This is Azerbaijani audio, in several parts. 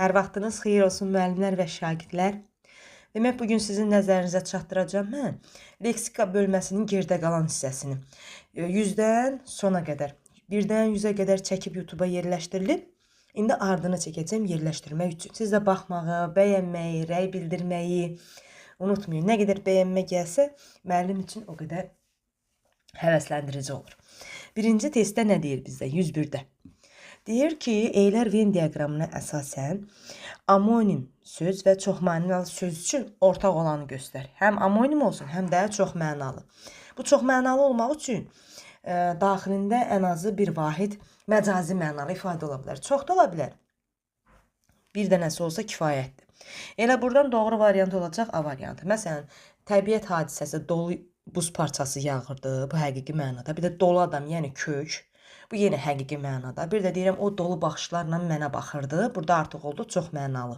Hər vaxtınız xeyir olsun müəllimlər və şagirdlər. Demək, bugün sizin nəzərinizə çatdıracağım mən leksika bölməsinin gerdə qalan hissəsini. 100-dən sona qədər, 1-dən 100-ə qədər çəkib YouTube-a yerləşdirilib. İndi ardını çəkəcəm yerləşdirmək üçün. Siz də baxmağı, bəyənməyi, rəy bildirməyi unutmayın. Nə qədər bəyənmə gəlsə, müəllim üçün o qədər həvəsləndirici olur. Birinci testdə nə deyir bizdə? 101-də. Deyir ki, Eylər Venn diaqramına əsasən amonim söz və çoxmənalı söz üçün ortaq olanı göstər. Həm amonim olsun, həm də çoxmənalı. Bu çoxmənalı olmaq üçün daxilində ən azı bir vahid məcazi mənalı ifadə ola bilər. Çox da ola bilər. Bir dənəsi olsa kifayətdir. Elə buradan doğru variant olacaq A variantı. Məsələn, təbiət hadisəsi, dolu buz parçası yağırdı, bu həqiqi mənada. Bir də dolu adam, yəni kök. Bu yenə həqiqi mənada. Bir də deyirəm, o dolu baxışlarla mənə baxırdı. Burada artıq oldu çox mənalı.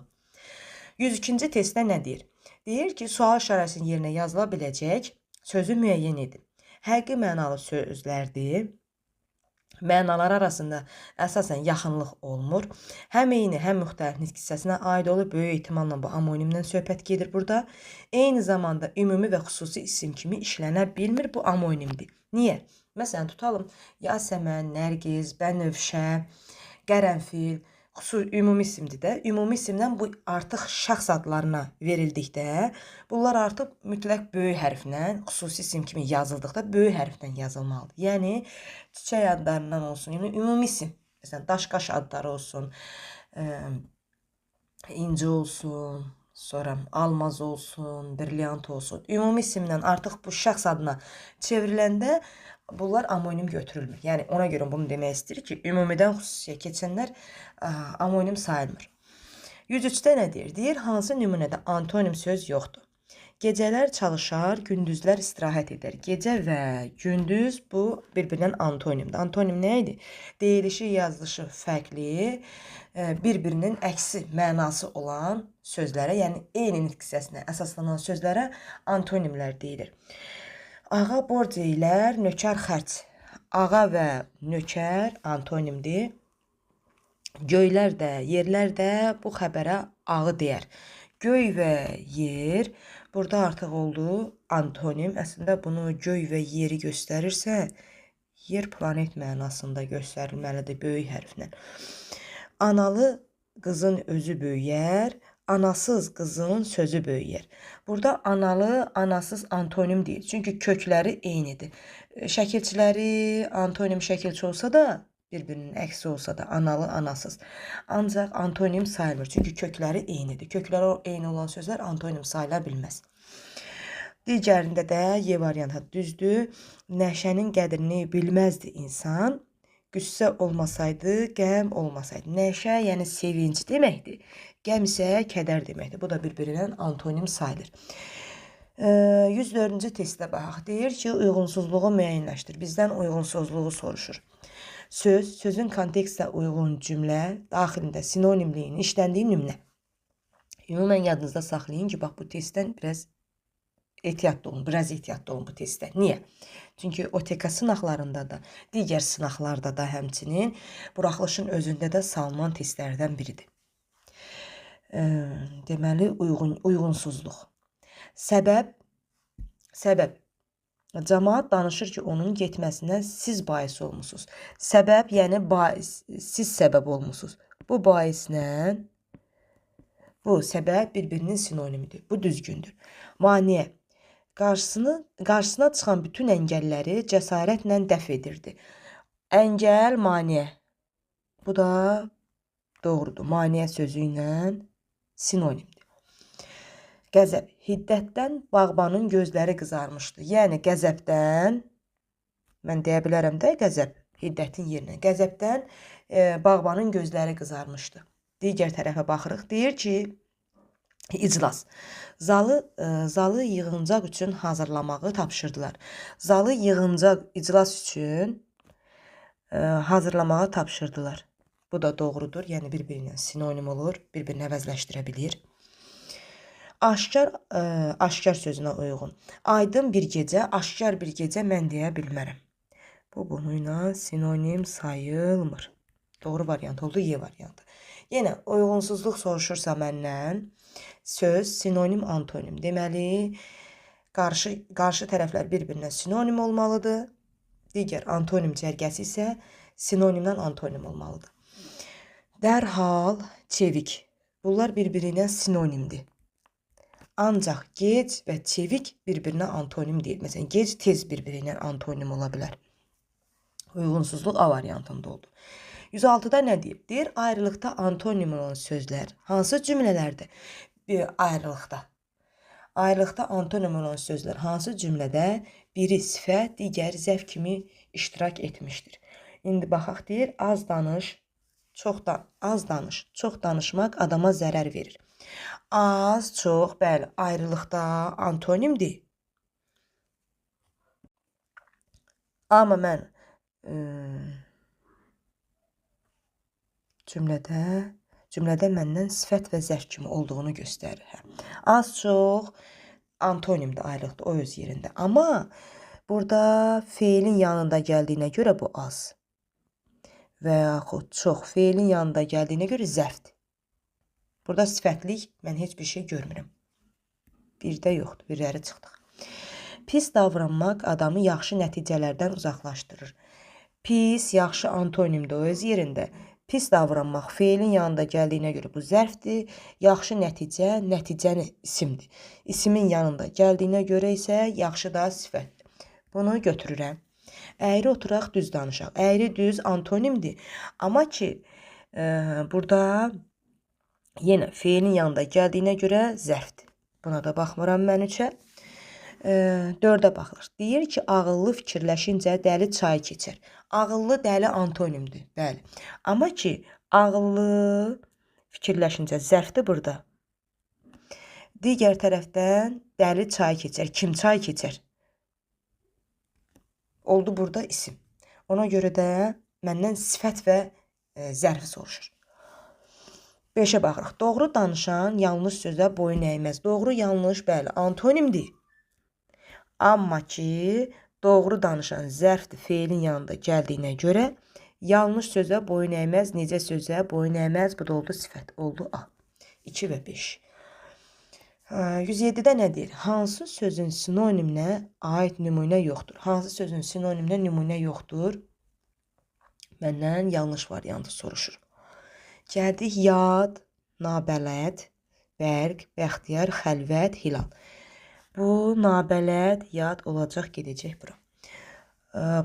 102-ci testdə nə deyir? Deyir ki, sual işarəsinin yerinə yazıla biləcək sözü müəyyən edin. Həqiqi mənalı sözlərdir. Mənalar arasında əsasən yaxınlıq olmur. Həm eyni, həm müxtəlif nitq hissəsinə aid olur. Böyük ehtimalla bu amonimdən söhbət gedir burada. Eyni zamanda ümumi və xüsusi isim kimi işlənə bilmir. Bu amonimdir. Niyə? Məsələn, tutalım Yasəmən, Nərgiz, Bənövşə, Qərənfil, ümumi isimdir də. Ümumi isimdən bu artıq şəxs adlarına verildikdə, bunlar artıq mütləq böyük hərflə, xüsusi isim kimi yazıldıqda böyük hərflə yazılmalıdır. Yəni, çiçək adlarından olsun, yəni ümumi isim. Məsələn, daş-qaş adları olsun, inci olsun, sonra almaz olsun, brilyant olsun. Ümumi isimdən artıq bu şəxs adına çevriləndə bunlar amonim götürülmür. Yəni ona görə bunu demək istəyir ki, ümumidən xüsusiyə keçənlər amonim sayılmır. 103-də nə deyir? Deyir, hansı nümunədə antonim söz yoxdur? Gecələr çalışar, gündüzlər istirahət edər. Gecə və gündüz bu bir-birindən antonimdir. Antonim nə idi? Deyilişi, yazılışı fərqli, bir-birinin əksi mənası olan sözlərə, yəni eyni nitq hissəsinə əsaslanan sözlərə antonimlər deyilir. Ağa borc eylər, nökər xərc. Ağa və nökər antonimdir. Göylər də, yerlər də bu xəbərə ağı deyər. Göy və yer burada artıq oldu antonim. Əslində bunu göy və yeri göstərirsə, yer planet mənasında göstərilməlidir böyük hərflə. Analı qızın özü böyüyər. Anasız qızın sözü böyüyər. Burada analı, anasız antonim deyil. Çünki kökləri eynidir. Şəkilçiləri antonim şəkilçi olsa da, bir-birinin əksi olsa da, analı, anasız. Ancaq antonim sayılmır. Çünki kökləri eynidir. Kökləri eyni olan sözlər antonim sayıla bilməz. Digərində də Y variantı düzdür. Nəşənin qədrini bilməzdi insan. Qüssə olmasaydı, qəm olmasaydı. Nəşə, yəni sevinç deməkdir. Qəm isə kədər deməkdir. Bu da bir-birindən antonim sayılır. 104-cü testdə baxaq. Deyir ki, uyğunsuzluğu müəyyənləşdir. Bizdən uyğunsuzluğu soruşur. Söz, sözün kontekstə uyğun cümlə, daxilində sinonimliyin işləndiyi nümunə. Ümumən yadınızda saxlayın ki, bax bu testdən biraz ehtiyatlı olun bu testdə. Niyə? Çünki OTK sınaqlarında da, digər sınaqlarda da həmçinin buraxılışın özündə də salınan testlərdən biridir. Deməli, uyğunsuzluq. Səbəb. Cəmaət danışır ki, onun getməsinə siz bais olmusunuz. Səbəb, yəni siz səbəb olmusunuz. Bu baislə bu səbəb bir-birinin sinonimidir. Bu düzgündür. Maneə. Qarşısına çıxan bütün əngəlləri cəsarətlə dəf edirdi. Əngəl, maneə. Bu da doğrudur. Maneə sözü ilə sinonimdir. Qəzəb. Hiddətdən bağbanın gözləri qızarmışdı. Yəni qəzəbdən, mən deyə bilərəm də qəzəb, hiddətin yerinə. Qəzəbdən bağbanın gözləri qızarmışdı. Digər tərəfə baxırıq. Deyir ki, İclas. Zalı yığıncaq üçün hazırlamağı tapşırdılar. Zalı yığıncaq iclas üçün hazırlamağı tapşırdılar. Bu da doğrudur. Yəni bir-birinə sinonim olur. Bir-birini əvəzləşdirə bilir. Aşkar sözünə uyğun. Aydın bir gecə, aşkar bir gecə mən deyə bilmərəm. Bu bununla sinonim sayılmır. Doğru variant oldu Y variantı. Yenə uyğunsuzluq soruşursa məndən söz sinonim, antonim. Deməli, qarşı tərəflər bir-birinə sinonim olmalıdır. Digər antonim cərgəsi isə sinonimdən antonim olmalıdır. Dərhal, çevik. Bunlar bir-birinə sinonimdir. Ancaq gec və çevik bir-birinə antonim deyil. Məsələn, gec tez bir-birinə antonim ola bilər. Uyğunsuzluq A variantında oldu. 106-da nə deyir? Deyir, ayrılıqda antonim olan sözlər hansı cümlələrdir? Ayrılıqda. Ayrılıqda antonim olan sözlər hansı cümlədə biri sifət, digəri zərf kimi iştirak etmişdir? İndi baxaq deyir, az danış, çox danışmaq adama zərər verir. Az, çox, bəli, ayrılıqda antonimdir. Amma mən cümlədə məndən sifət və zərf kimi olduğunu göstərir. Az, çox antonimdir, ayrılıqda o öz yerində. Amma burada feilin yanında gəldiyinə görə bu az. Və yaxud çox feilin yanında gəldiyinə görə zərfdir. Burada sifətlik mən heç bir şey görmürəm. Birdə yoxdur, birləri çıxdıq. Pis davranmaq adamı yaxşı nəticələrdən uzaqlaşdırır. Pis, yaxşı antonimdir o öz yerində. Pis davranmaq feilin yanında gəldiyinə görə bu zərfdir. Yaxşı nəticə, nəticəni isimdir. İsimin yanında gəldiyinə görə isə yaxşı da sifətdir. Bunu götürürəm. Əyri oturaq, düz danışaq. Əyri, düz antonimdir. Amma ki, burada yenə feilin yanında gəldiyinə görə zərfdir. Buna da baxmıram mən 3-ə. 4-ə baxılır. Deyir ki, ağıllı fikirləşincə dəli çay keçər. Ağıllı, dəli antonimdir. Bəli. Amma ki, ağıllı fikirləşincə zərfdir burada. Digər tərəfdən dəli çay keçər. Kim çay keçər? Oldu burada isim. Ona görə də məndən sifət və zərfi soruşur. 5-ə baxırıq. Doğru danışan yanlış sözə boyun əyməz. Doğru, yanlış, bəli, antonimdir. Amma ki, doğru danışan zərfdir feilin yanında gəldiyinə görə yanlış sözə boyun əyməz, necə sözə boyun əyməz, bu da oldu sifət, oldu A. 2 və 5. 107-də nə deyir? Hansı sözün sinoniminə aid nümunə yoxdur? Hansı sözün sinoniminə nümunə yoxdur? Məndən yanlış variantı soruşur. Gəldik, yad, nabələd, bərq, bəxtiyar, xəlvət, hilal. Bu nabələd, yad olacaq, gedəcək bura.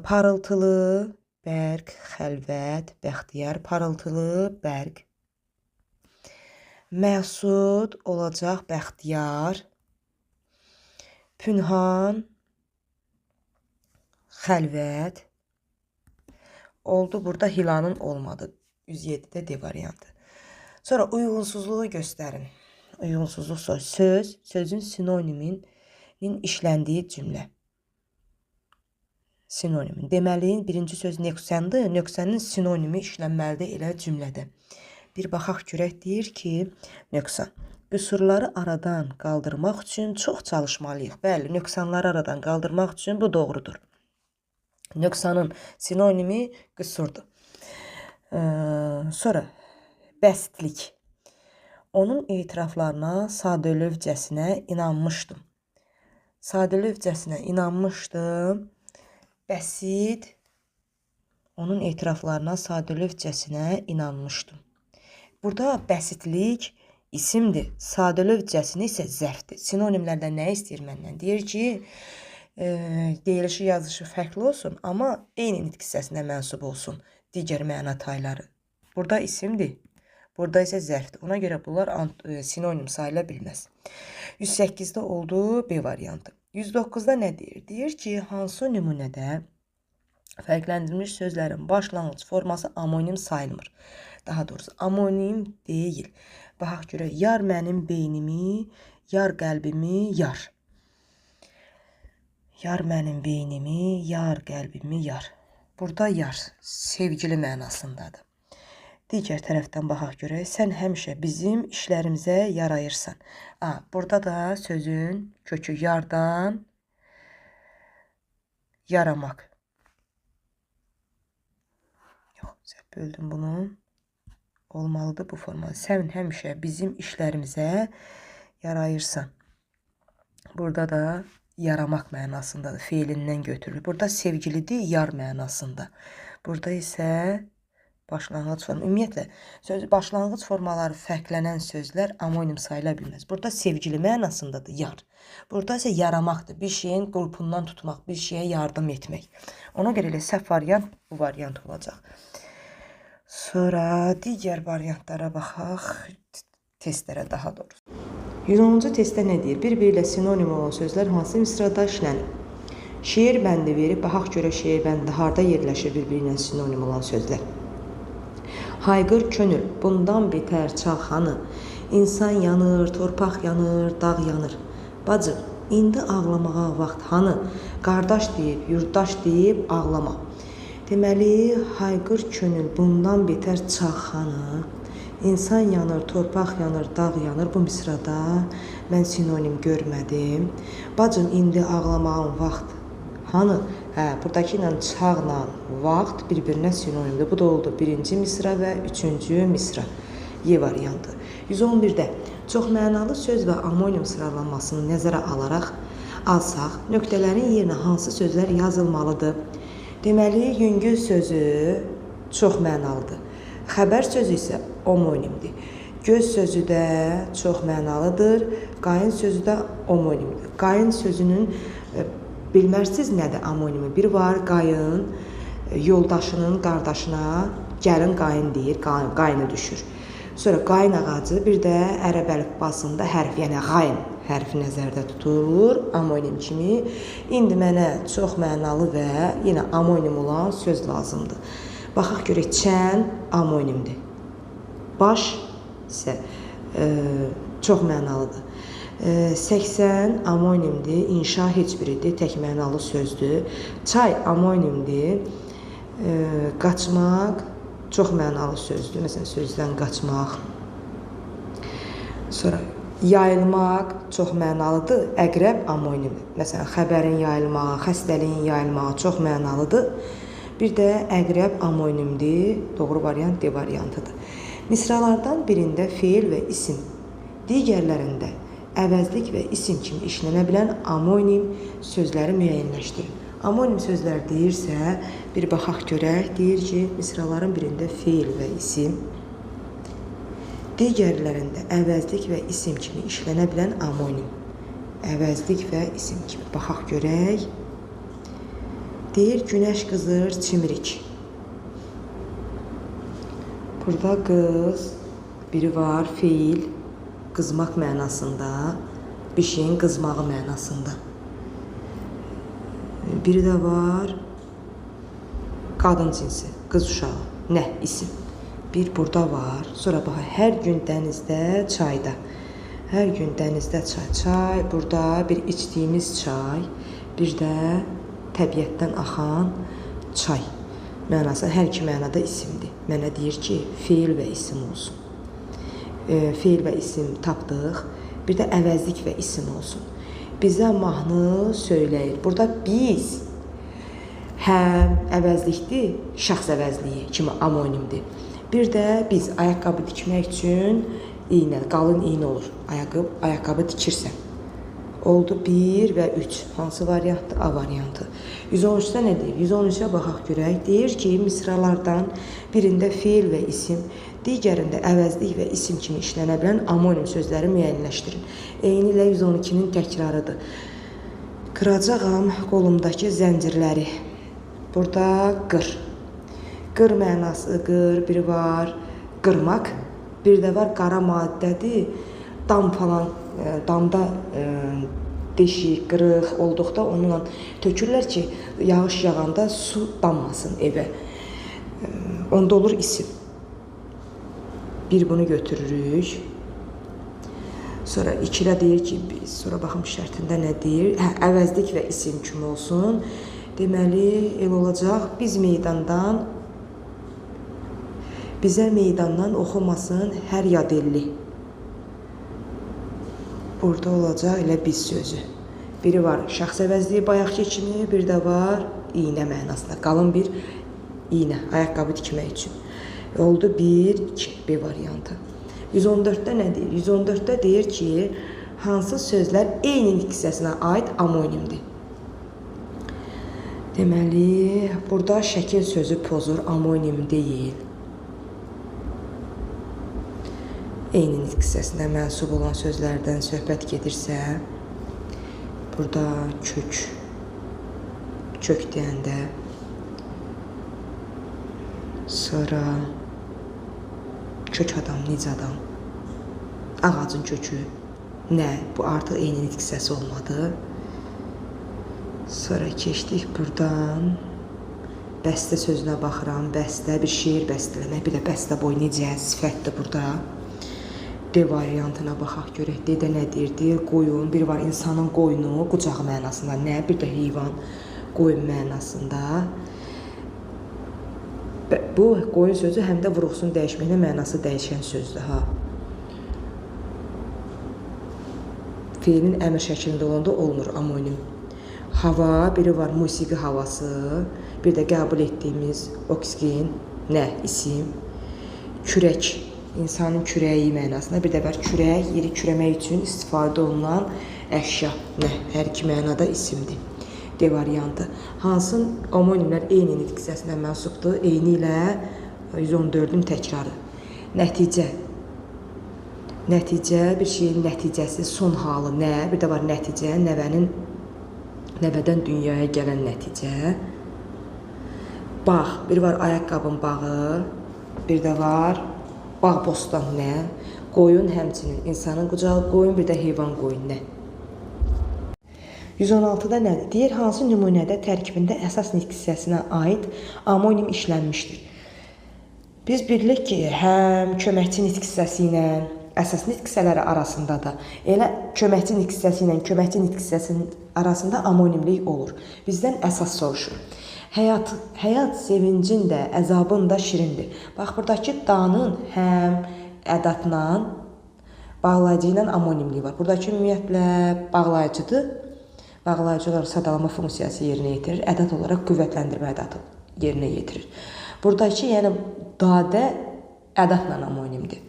Parıltılı, bərq, xəlvət, bəxtiyar, parıltılı, bərq. Məsud olacaq, bəxtiyar. Pünhan, xəlvət. Oldu, burada hilanın olmadı. 107-də D variantı. Sonra uyğunsuzluğu göstərin. Uyğunsuzluq söz, sözün sinoniminin işləndiyi cümlə. Sinonimin. Deməli, birinci söz nöqsəndir. Nöqsənin sinonimi işlənməlidir elə cümlədə. Bir baxaq görək, deyir ki, nöqsan. Qüsurları aradan qaldırmaq üçün çox çalışmalıyıq. Bəli, nöqsanları aradan qaldırmaq üçün bu doğrudur. Nöqsanın sinonimi qüsurdur. Sonra bəstlik. Onun etiraflarına sadəlövcəsinə inanmışdım. Sadəlövcəsinə inanmışdım. Bəsit. Onun etiraflarına sadəlövcəsinə inanmışdım. Burada bəsitlik isimdir. Sadəlövcəsini isə zərfdir. Sinonimlərdən nə istəyir məndən? Deyir ki, deyilişi, yazışı fərqli olsun, amma eyni nitq hissəsinə mənsub olsun digər məna tayları. Burada isimdir. Burada isə zərfdir. Ona görə bunlar sinonim sayıla bilməz. 108-də oldu B variantı. 109-da nə deyir? Deyir ki, hansı nümunədə fərqləndirilmiş sözlərin başlanğıc forması amonim sayılmır. Daha doğrusu amonim deyil. Baxaq görək, yar mənim beynimi, yar qəlbimi, yar. Yar mənim beynimi, yar qəlbimi, yar. Burada yar sevgili mənasındadır. Digər tərəfdən baxaq görək, sən həmişə bizim işlərimizə yarayırsan. Burada da sözün kökü yardan yaramaq. Yox, böldüm bunu. olmalıdır bu forma. Sən həmişə bizim işlərimizə yarayırsan. Burada da yaramaq mənasındadır. Feilindən götürülür. Burada sevgilidir, yar mənasında. Burada isə başlanğıc forma. Ümumiyyətlə, başlanğıc formaları fərqlənən sözlər amonim sayıla bilməz. Burada sevgili mənasındadır, yar. Burada isə yaramaqdır. Bir şeyin qulpundan tutmaq, bir şeyə yardım etmək. Ona görə elə səhv variant bu variant olacaq. Sonra digər variantlara baxaq. Testlərə daha doğrusu. 110-cu testdə nə deyir? Bir-biri ilə sinonim olan sözlər hansı misrada işlənir? Şeir bəndi verib, baxaq görə şeir bəndi harda yerləşir bir-biri ilə sinonim olan sözlər? Hayqır könül, bundan betər çağhanı. İnsan yanır, torpaq yanır, dağ yanır. Bacım, indi ağlamağa vaxt hanı? Qardaş deyib, yurdaş deyib ağlama. Deməli, hayqır könül, bundan betər çağhanı. İnsan yanır, torpaq yanır, dağ yanır. Bu misrada mən sinonim görmədim. Bacım, indi ağlamağın vaxt hanı? Buradakı ilə çağla vaxt bir-birinə sinonimdir. Bu da oldu birinci misra və üçüncü misra. Y variantı. 111-də çox mənalı söz və amonim sıralanmasını nəzərə alsaq, nöqtələrin yerinə hansı sözlər yazılmalıdır? Deməli, yüngül sözü çox mənalıdır. Xəbər sözü isə homonimdir. Göz sözü də çox mənalıdır. Qayın sözü də homonimdir. Qayın sözünün bilmərsiz nədir amonimi? Bir var, qayın yoldaşının qardaşına gəlin qayın deyir, qayını düşür. Sonra qayın ağacı, bir də ərəb əlifbasında hərf, yəni qayın hərfi nəzərdə tutulur amonim kimi. İndi mənə çox mənalı və yenə amonim olan söz lazımdır. Baxaq görək, çən amonimdir. Baş isə çox mənalıdır. 80 amonimdir, inşa heç biridir, tək mənalı sözdür. Çay amonimdir, qaçmaq çox mənalı sözdür. Məsələn, sözdən qaçmaq. Sonra yayılmaq çox mənalıdır, əqrəb amonimdir. Məsələn, xəbərin yayılmağı, xəstəliyin yayılmağı çox mənalıdır. Bir də əqrəb amonimdir, doğru variant D variantıdır. Misralardan birində feil və isim, digərlərində əvəzlik və isim kimi işlənə bilən amonim sözləri müəyyənləşdirin. Amonim sözlər deyirsə, bir baxaq görək, deyir ki, misraların birində feil və isim, digərlərində əvəzlik və isim kimi işlənə bilən amonim. Əvəzlik və isim kimi. Baxaq görək. Deyir, günəş qızır, çimirik. Burada qız, biri var, feil, qızmaq mənasında, bir şeyin qızmağı mənasında. Biri də var, qadın cinsi, qız uşağı, nə, isim. Bir burada var, sonra bax, hər gün dənizdə, çayda. Hər gün dənizdə çay, burada bir içdiyimiz çay, bir də təbiətdən axan çay. Mənası hər iki mənada isimdir. Mənə deyir ki, feil və isim olsun. Feil və isim tapdıq. Bir də əvəzlik və isim olsun. Bizə mahnı söyləyir. Burada biz həm əvəzlikdir, şəxs əvəzliyi kimi amonimdir. Bir də biz ayaqqabı tikmək üçün iynə, qalın iynə olur. Ayaqqabı tikirsən. Oldu 1 və 3. Hansı variantdır? A variantı. 113-də nə deyir? 113-ə baxaq görək. Deyir ki, misralardan birində feil və isim, digərində əvəzlik və isim kimi işlənə bilən amonim sözləri müəyyənləşdirin. Eyni ilə 112-nin təkrarıdır. Qıracağam qolumdakı zəncirləri. Burada qır. Qır mənası, qır, biri var, qırmaq. Bir də var, qara maddədir. Dam falan, damda deşik, qırıq olduqda onunla tökürlər ki, yağış yağanda su dammasın evə. Onda olur isim. Bir bunu götürürük. Sonra 2-lə deyir ki, sonra baxım şərtində nə deyir? Əvəzlik və isim kimi olsun. Deməli, el olacaq, bizə meydandan oxumasın hər yad elli. Burada olacaq elə biz sözü. Biri var şəxs əvəzliyi bayaqki kimi, bir də var iynə mənasında. Qalın bir iynə, ayaqqabı tikmək üçün. Oldu 1, 2 B variantı. 114-də nə deyir? 114-də deyir ki, hansı sözlər eynilik hissəsinə aid amonimdir? Deməli, burada şəkil sözü pozur, amonim deyil. Eynilik hissəsinə mənsub olan sözlərdən söhbət gedirsə, burada kök deyəndə, sonra kök adam, necə adam, ağacın kökü, nə? Bu artıq eynilik hissəsi olmadı. Sonra keçdik buradan, bəstə sözünə baxıram, bəstə, bir şeir bəstələmək, bir də bəstə boy necə sifətdir burada. D variantına baxaq görək, D-də nə deyirdi? Qoyun, bir var insanın qoyunu, qucağı mənasında, nə? Bir də heyvan, qoyun mənasında. Bu qoyun sözü həm də vurğusun dəyişməklə mənası dəyişən sözdür, ha. Fiilin əmr şəklində olanda olmur amonim. Hava, biri var musiqi havası, bir də qəbul etdiyimiz oksigen, nə? İsim. Kürək, insanın kürəyi mənasında, bir də var kürək, yeri kürəmək üçün istifadə olunan əşya, nə? Hər iki mənada isimdir. D variantı. Hansı amonimlər eynilik hissəsinə mənsubdur? Eyni ilə 114-ün təkrarı. Nəticə. Nəticə, bir şeyin nəticəsi, son halı, nə? Bir də var nəticə, nəvədən dünyaya gələn nəticə. Bağ, bir var ayaqqabın bağı, bir də var bağ bostan, nə? Qoyun həmçinin, insanın qucağı qoyun, bir də heyvan qoyun, nə? 116-da nədir? Deyir, hansı nümunədə tərkibində əsas nitq hissəsinə aid amonim işlənmişdir? Biz bilirik ki, həm köməkçi nitq hissəsi ilə əsas nitq hissələri arasında da, elə köməkçi nitq hissəsi ilə köməkçi nitq hissəsinin arasında amonimlik olur. Bizdən əsas soruşur. Həyat sevincin də, əzabın da şirindir. Bax, buradakı danın həm ədatla, bağlayıcı ilə amonimliyi var. Buradakı ümumiyyətlə bağlayıcıdır. Bağlayıcı olaraq sadalama funksiyası yerinə yetirir. Ədat olaraq qüvvətləndirmə ədatı yerinə yetirir. Buradakı, yəni dadə ədatla amonimdir.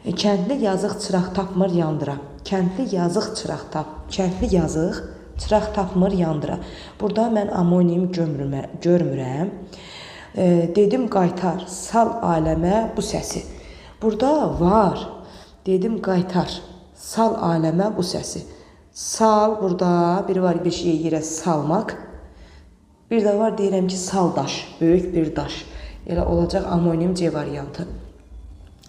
Kəndli yazıq çıraq tapmır yandıra. Kəndli yazıq çıraq tapmır yandıra. Burada mən amonim görmürəm. Dedim qaytar, sal aləmə bu səsi. Burada var. Dedim qaytar, sal aləmə bu səsi. Sal, burada biri var bir şeyi yerə salmaq. Bir də var deyirəm ki, sal daş, böyük bir daş. Elə olacaq amonim C variantı.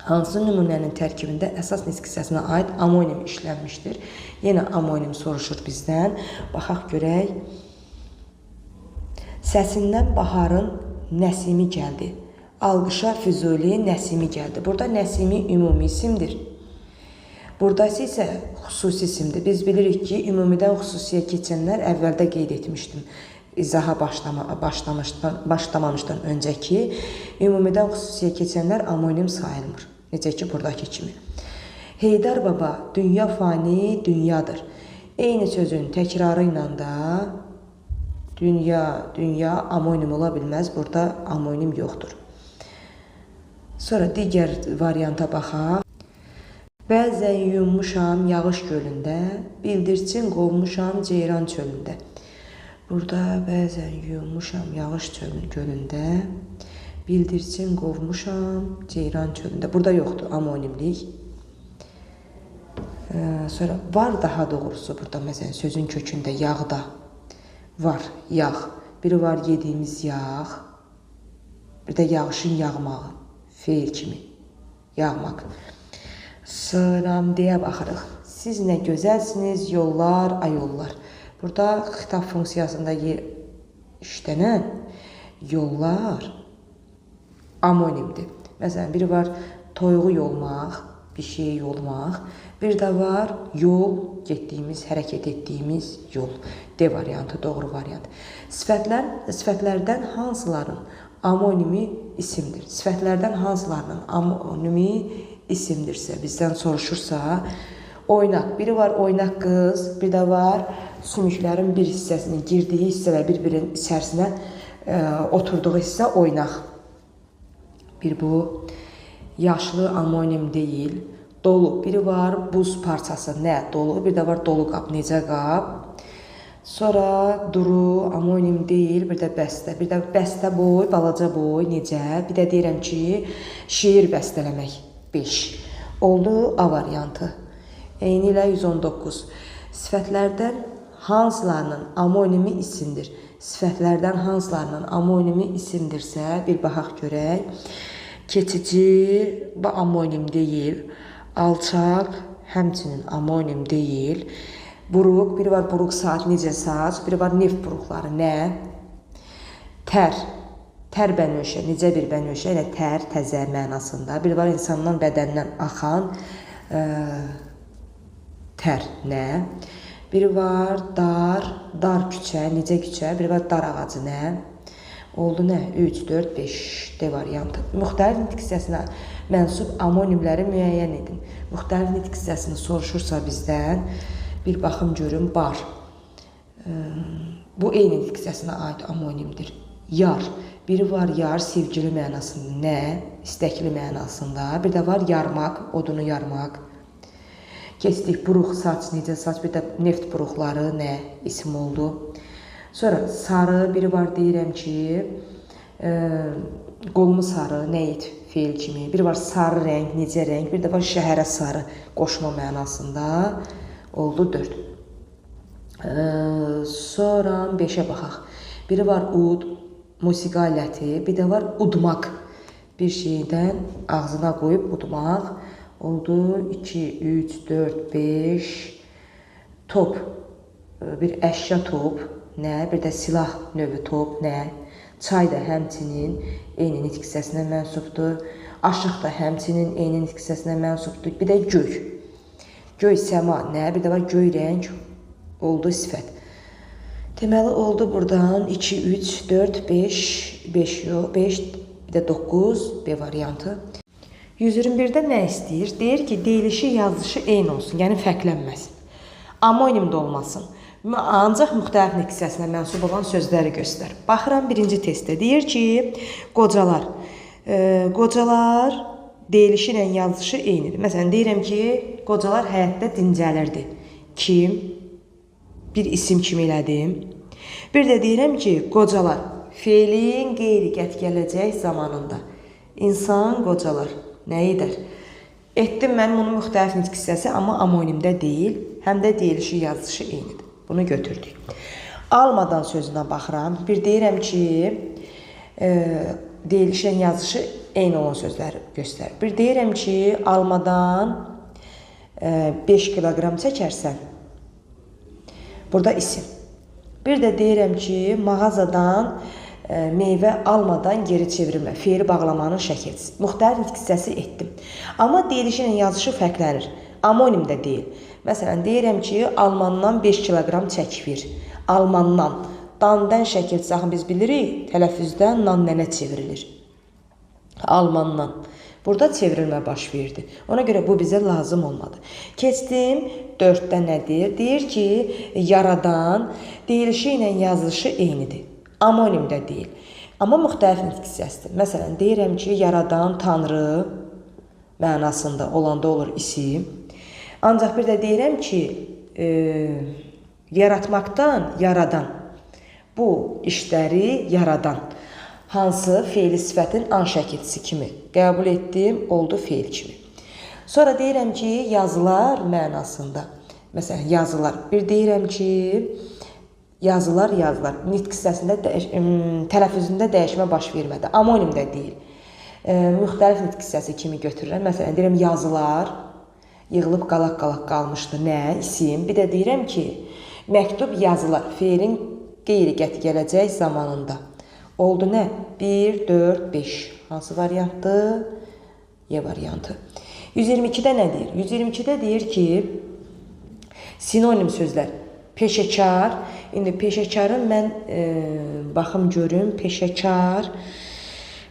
Hansı nümunənin tərkibində əsas nitq hissəsinə aid amonim işlənmişdir? Yenə amonim soruşur bizdən. Baxaq görək. Səsindən baharın nəsimi gəldi. Alqışa Füzuli nəsimi gəldi. Burada nəsimi ümumi isimdir. Burada isə xüsusi isimdir. Biz bilirik ki, ümumidən xüsusiyə keçənlər əvvəldə qeyd etmişdim. İzaha başlamamışdan öncəki ümumidən xüsusiyə keçənlər amonim sayılmır. Necə ki, buradakı kimi. Heydər baba, dünya fani dünyadır. Eyni sözün təkrarı ilə da dünya amonim ola bilməz. Burada amonim yoxdur. Sonra digər varianta baxaq. Bəzən yummuşam yağış gölündə, bildirçin qovmuşam ceyran çölündə. Burada bəzən yummuşam yağış gölündə, bildirçin qovmuşam ceyran çölündə. Burada yoxdur amonimlik. Sonra var daha doğrusu burada məsələn sözün kökündə yağda var yağ. Biri var yediyimiz yağ, bir də yağışın yağmağı, feil kimi yağmaq. Sıram deyə baxırıq. Siz nə gözəlsiniz, yollar, ayollar. Burada xitab funksiyasında işlənən yollar amonimdir. Məsələn, biri var toyuğu yolmaq, bir şeyi yolmaq. Bir də var yol, getdiyimiz, hərəkət etdiyimiz yol. D variantı, doğru variant. Sifətlərdən hansıların amonimi isimdir? Sifətlərdən hansılarının amonimi isimdirsə, bizdən soruşursa, oynaq. Biri var oynaq qız, bir də var sümüklərin bir hissəsinin girdiyi hissə və bir-birinin içərisinə oturduğu hissə oynaq. Bir bu yaşlı amonim deyil. Dolu. Biri var buz parçası. Nə? Dolu. Bir də var dolu qab. Necə qab? Sonra duru, amonim deyil. Bir də bəstə. Bir də bəstə boy, balaca boy. Necə? Bir də deyirəm ki, şiir bəstələmək. 5. Oldu A variantı. Eyni ilə 119. Sifətlərdən hansılarının amonimi isimdir? Sifətlərdən hansılarının amonimi isimdirsə, bir baxaq görək. Keçici, bu amonim deyil. Alçaq, həmçinin amonim deyil. Buruq, biri var buruq saç, necə saç, biri var neft buruqları, nə? Tər, tər bənövşə, necə bir bənövşə, elə tər, təzə mənasında. Biri var insandan bədəndən axan tər, nə? Biri var dar, dar küçə, necə küçə, biri var dar ağacı, nə? Oldu nə? 3, 4, 5 D variantı. Müxtəlif nitq hissəsinə mənsub amonimləri müəyyən edin. Müxtəlif nitq hissəsini soruşursa bizdən, bir baxım görün, bar. Bu eyni nitq hissəsinə aid amonimdir. Yar. Biri var yar, sevgili mənasında, nə? İstəkli mənasında. Bir də var yarmaq, odunu yarmaq. Keçdik, buruq saç, necə saç, bir də neft buruqları, nə? İsim oldu. Sonra sarı, biri var deyirəm ki, qolmu sarı, nə et, feil kimi. Biri var sarı rəng, necə rəng, bir də var şəhərə sarı, qoşma mənasında. Oldu 4. Sonra 5-ə baxaq. Biri var ud, musiqi aləti, bir də var udmaq. Bir şeydən ağzına qoyub udmaq. Oldu 2, 3, 4, 5. Top, bir əşya top. Nə? Bir də silah növü top, nə? Çay da həmçinin eyni nitq hissəsinə mənsubdur. Aşıq da həmçinin eyni nitq hissəsinə mənsubdur. Bir də göy. Göy səma, nə? Bir də var göy rəng. Oldu sifət. Deməli oldu buradan 2, 3, 4, 5, 5 yox, 5, bir də 9 B variantı. 121-də nə istəyir? Deyir ki, deyilişi, yazılışı eyni olsun, yəni fərqlənməsin. Amonim də olmasın. Ancaq müxtəlif nitq hissəsinə mənsub olan sözləri göstər. Baxıram birinci testdə. Deyir ki, qocalar. Qocalar deyilişi ilə yazılışı eynidir. Məsələn, deyirəm ki, qocalar həyətdə dincəlirdi. Kim? Bir isim kimi elədim. Bir də deyirəm ki, qocalar feilin qeyri-qət gələcək zamanında. İnsan qocalar. Nə edər? Etdim mən bunun müxtəlif nitq hissəsi, amma amonimdə deyil, həm də deyilişi, yazılışı eynidir. Bunu götürdük. Almadan sözünə baxıram. Bir deyirəm ki, deyilişən yazışı eyni olan sözləri göstərir. Bir deyirəm ki, almadan 5 kiloqram çəkərsən. Burada isim. Bir də deyirəm ki, mağazadan meyvə almadan geri çevirmə. Feili bağlamanın şəkilsi. Müxtəlif nitq hissəsi etdim. Amma deyilişən yazışı fərqlənir. Amonim də deyil. Məsələn, deyirəm ki, almandan 5 kiloqram çəkir. Almandan. Dandan şəkil çıxın biz bilirik, tələffüzdən nan nənə çevrilir. Almandan. Burada çevrilmə baş verdi. Ona görə bu bizə lazım olmadı. Keçdim, 4-də nədir? Deyir ki, yaradan, deyilişi ilə yazılışı eynidir. Amonim də deyil. Amma müxtəlif nitq hissəsidir. Məsələn, deyirəm ki, yaradan, tanrı mənasında olanda olur isim. Ancaq bir də deyirəm ki, yaratmaqdan yaradan, bu işləri yaradan, hansı feili sifətin an şəkilçisi kimi qəbul etdim, oldu feil kimi. Sonra deyirəm ki, yazılar mənasında, məsələn, yazılar, bir deyirəm ki, yazılar, nitq hissəsində, tələffüzündə dəyişmə baş vermədi, amonim də deyil. Müxtəlif nitq hissəsi kimi götürürəm, məsələn, deyirəm yazılar, yığılıb qalaq-qalaq qalmışdı. Nə? İsim. Bir də deyirəm ki, məktub yazılar. Feilin qeyri-qəti gələcək zamanında. Oldu nə? 1, 4, 5. Hansı variantdır? Y variantı. 122-də nə deyir? 122-də deyir ki, sinonim sözlər. Peşəkar. İndi peşəkarın mən baxım görüm. Peşəkar.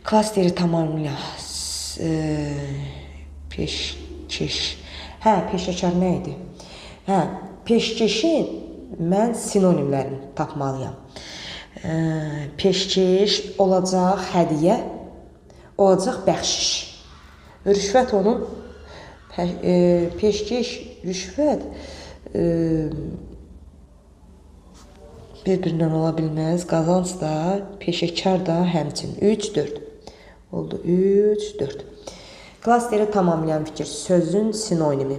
Klasteri tamamıyla. Peşkeş. Hə, peşəkar nə idi? Hə, peşkeşin mən sinonimlərini tapmalıyam. Peşkeş olacaq hədiyyə, olacaq bəxşiş. Rüşvət onun peşkeş, rüşvət bir-birindən ola bilməz. Qazanc da, peşəkar da həmçinin. 3-4. Oldu. 3-4. Klasteri tamamlayan fikir. Sözün sinonimi.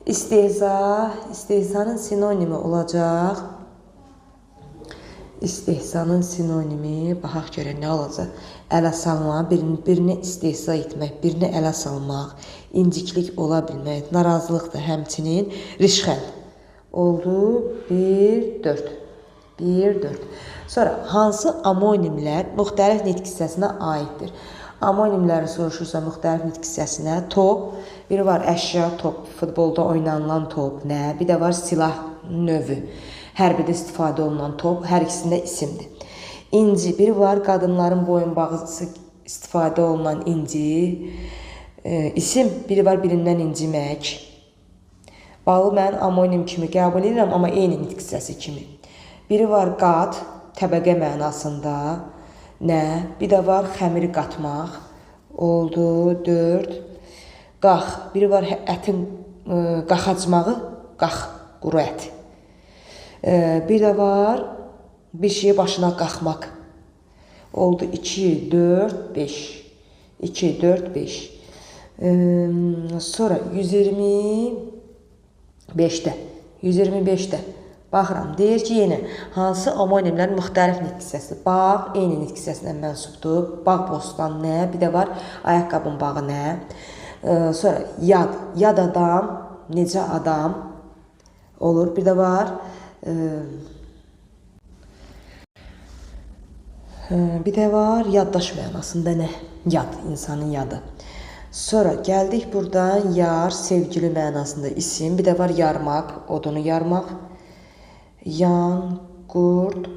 İstehza, istehzanın sinonimi olacaq. İstehzanın sinonimi, baxaq görək nə olacaq. Ələ salmaq, birini istehza etmək, birini ələ salmaq, inciklik ola bilmək, narazılıq da həmçinin, rişxənd. Oldu. 1-4. 1-4. Sonra hansı amonimlər müxtəlif nitq hissəsinə aiddir? Amonimləri soruşursa müxtəlif nitq hissəsinə top, biri var əşya, top, futbolda oynanılan top, nə? Bir də var silah növü, hərbidə istifadə olunan top, hər ikisində isimdir. İnci, biri var qadınların boyunbağısı istifadə olunan inci, isim, biri var birindən incimək. Balı mən amonim kimi qəbul edirəm, amma eyni nitq hissəsi kimi. Biri var qat, təbəqə mənasında, nə? Bir də var xəmiri qatmaq. Oldu. 4. Qax, biri var ətin qaxacmağı, qax, quru ət. Bir də var bir şeyi başına qaxmaq. Oldu. 2, 4, 5. 2, 4, 5. Sonra 125-də. 125-də. Baxıram, deyir ki, yenə hansı amonimlər müxtəlif nitq hissəsi? Bağ, eyni nitq hissəsinə mənsubdur. Bağ, bostan nə? Bir də var ayaqqabın bağı nə? Sonra yad, yad adam, necə adam olur. Bir də var yaddaş mənasında nə? Yad, insanın yadı. Sonra gəldik buradan yar, sevgili mənasında isim. Bir də var yarmaq, odunu yarmaq. Yan, qurd.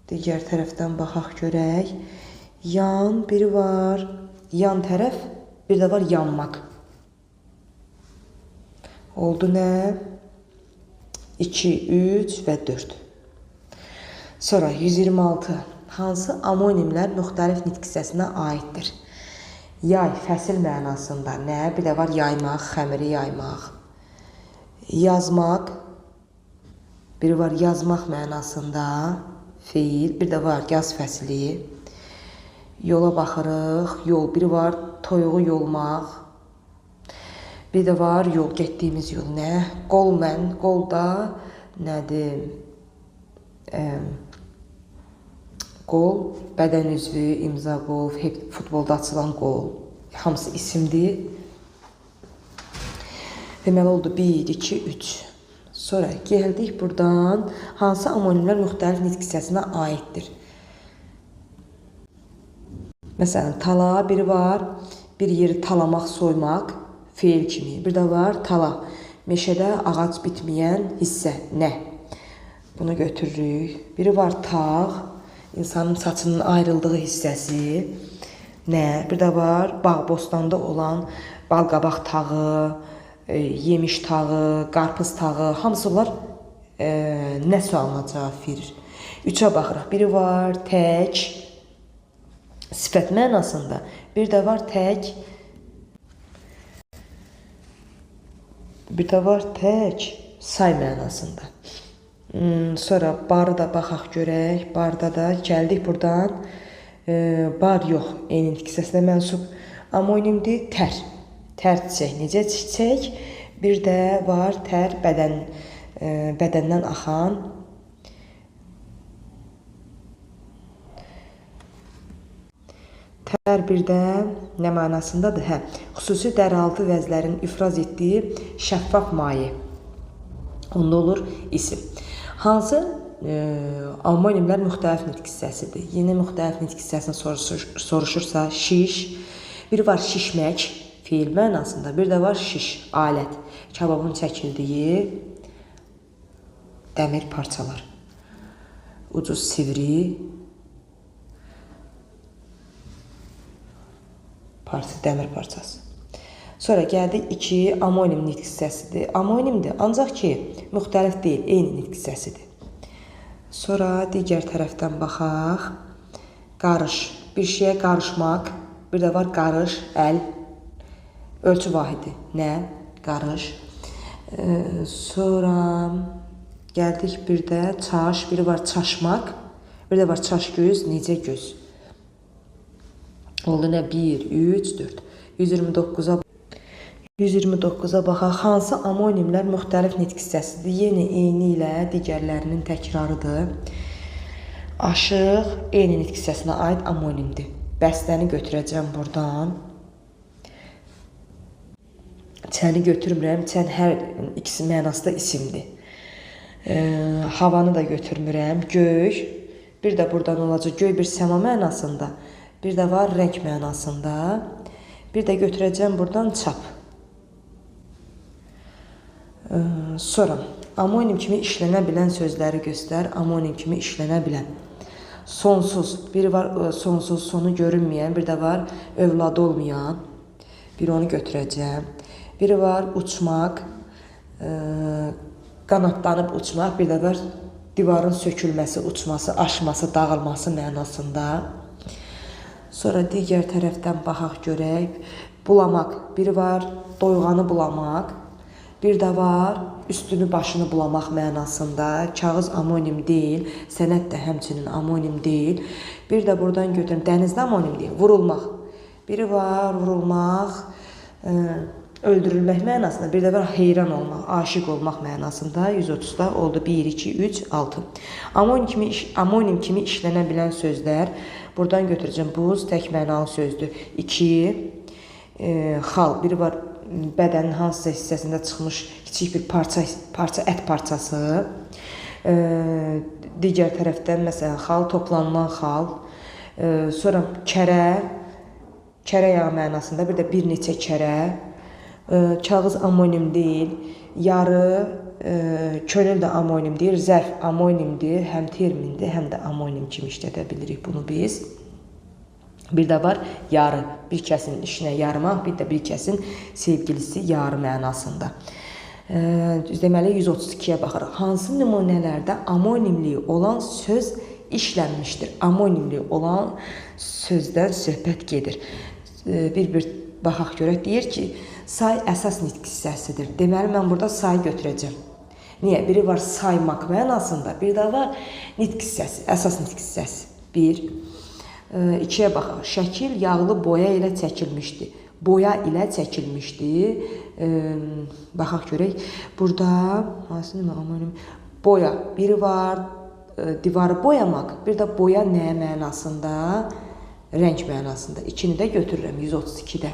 Digər tərəfdən baxaq görək. Yan, biri var yan tərəf, bir də var yanmaq. Oldu nə? 2, 3 və 4. Sonra 126. Hansı amonimlər müxtəlif nitq hissəsinə aiddir? Yay, fəsil mənasında nə? Bir də var yaymaq, xəmiri yaymaq. Yazmaq, biri var yazmaq mənasında, feil. Bir də var yaz fəsli. Yola baxırıq, yol. Biri var toyuğu yolmaq. Bir də var yol, getdiyimiz yol nə? Qol mən, qol da nədir? Qol, bədən üzvü, imza qol, futbolda açılan qol. Hamısı isimdir. Deməli oldu 1, 2, 3. Sonra gəldik buradan hansı amonimlər müxtəlif nitq hissəsinə aiddir? Məsələn, tala, biri var bir yeri talamaq, soymaq, feil kimi. Bir də var tala, meşədə ağac bitməyən hissə, nə? Bunu götürürük. Biri var tağ, insanın saçının ayrıldığı hissəsi, nə? Bir də var bağ, bostanda olan balqabaq tağı, yemiş tağı, qarpız tağı, hamısı onlar nə sualına cavab verir? 3-ə baxırıq. Biri var tək, sifət mənasında. Bir də var tək, say mənasında. Sonra barı da baxaq görək. Barda da gəldik buradan. Bar yox, eyni nitq hissəsinə mənsub amonimdir. Tər. Tər çiçək, necə çiçək? Bir də var tər, bədəndən axan. Tər bir də nə mənasındadır? Xüsusi dəraltı vəzlərin ifraz etdiyi şəffaf maye. Onda olur isim. Hansı amonimlər müxtəlif nitq hissəsidir? Yenə müxtəlif nitq hissəsini soruşursa şiş, biri var şişmək, feil mənasında, bir də var şiş, alət, kababın çəkildiyi dəmir parçalar, ucuz sivri dəmir parçası. Sonra gəldik 2, amonim nitq hissəsidir. Amonimdir, ancaq ki, müxtəlif deyil, eyni nitq hissəsidir. Sonra digər tərəfdən baxaq. Qarış, bir şeyə qarışmaq, Bir də var qarış, əl. Ölçü vahidi nə? Qarış. Sonra gəldik bir də çaş. Biri var çaşmaq. Bir də var çaşgöz, necə göz. Oldu nə? 1, 3, 4. 129-a 129-a baxaq. Hansı amonimlər müxtəlif nitq hissəsidir? Yenə eyni ilə digərlərinin təkrarıdır. Aşıq eyni nitq hissəsinə aid amonimdir. Bəstəni götürəcəm buradan. Çəni götürmürəm. Çən hər ikisi mənasında isimdir. Havanı da götürmürəm. Göy. Bir də buradan olacaq. Göy bir səma mənasında. Bir də var rəng mənasında. Bir də götürəcəm buradan çap. Sonra amonim kimi işlənə bilən sözləri göstər. Amonim kimi işlənə bilən. Sonsuz. Biri var sonsuz, sonu görünməyən. Bir də var övladı olmayan. Bir onu götürəcəm. Biri var uçmaq. Qanatlanıb uçmaq. Bir də var divarın sökülməsi, uçması, aşması, dağılması mənasında. Sonra digər tərəfdən baxaq görək. Bulamaq. Biri var doyğanı bulamaq. Bir də var üstünü başını bulamaq mənasında. Kağız amonim deyil. Sənət də həmçinin amonim deyil. Bir də buradan götürüm. Dənizdə amonim deyil. Vurulmaq. Biri var vurulmaq, öldürülmək mənasında. Bir də var heyran olmaq, aşiq olmaq mənasında. 130-da oldu. 1, 2, 3, 6. Amonim kimi işlənə bilən sözlər. Buradan götürəcəm. Buz tək mənalı sözdür. 2, xal. Biri var bədənin hansısa hissəsində çıxmış kiçik bir parça ət parçası. Digər tərəfdən məsələn xal, toplanılan xal. Sonra kərə yağı mənasında. Bir də bir neçə kərə. Kağız amonim deyil. Yarı, könül də amonim deyil. Zərf amonimdir. Həm termindir, həm də amonim kimi işlədə bilirik bunu biz. Bir də var yarı. Bir kəsin işinə yarımaq, bir də bir kəsin sevgilisi yarı mənasında. Deməli 132-yə baxırıq. Hansı nümunələrdə amonimliyi olan söz işlənmişdir? Amonimli olan sözdən söhbət gedir. Bir baxaq görək. Deyir ki, say əsas nitq hissəsidir. Deməli, mən burada sayı götürəcəm. Niyə? Biri var saymaq mənasında, bir də var nitq hissəsi, əsas nitq hissəsi. 1. 2-yə baxaq. Şəkil yağlı boya ilə çəkilmişdi. Boya ilə çəkilmişdi. Baxaq görək. Burada hansı amonim? Boya. Biri var divarı boyamaq. Bir də boya nə mənasında? Rəng mənasında. 2-ni də götürürəm 132-də.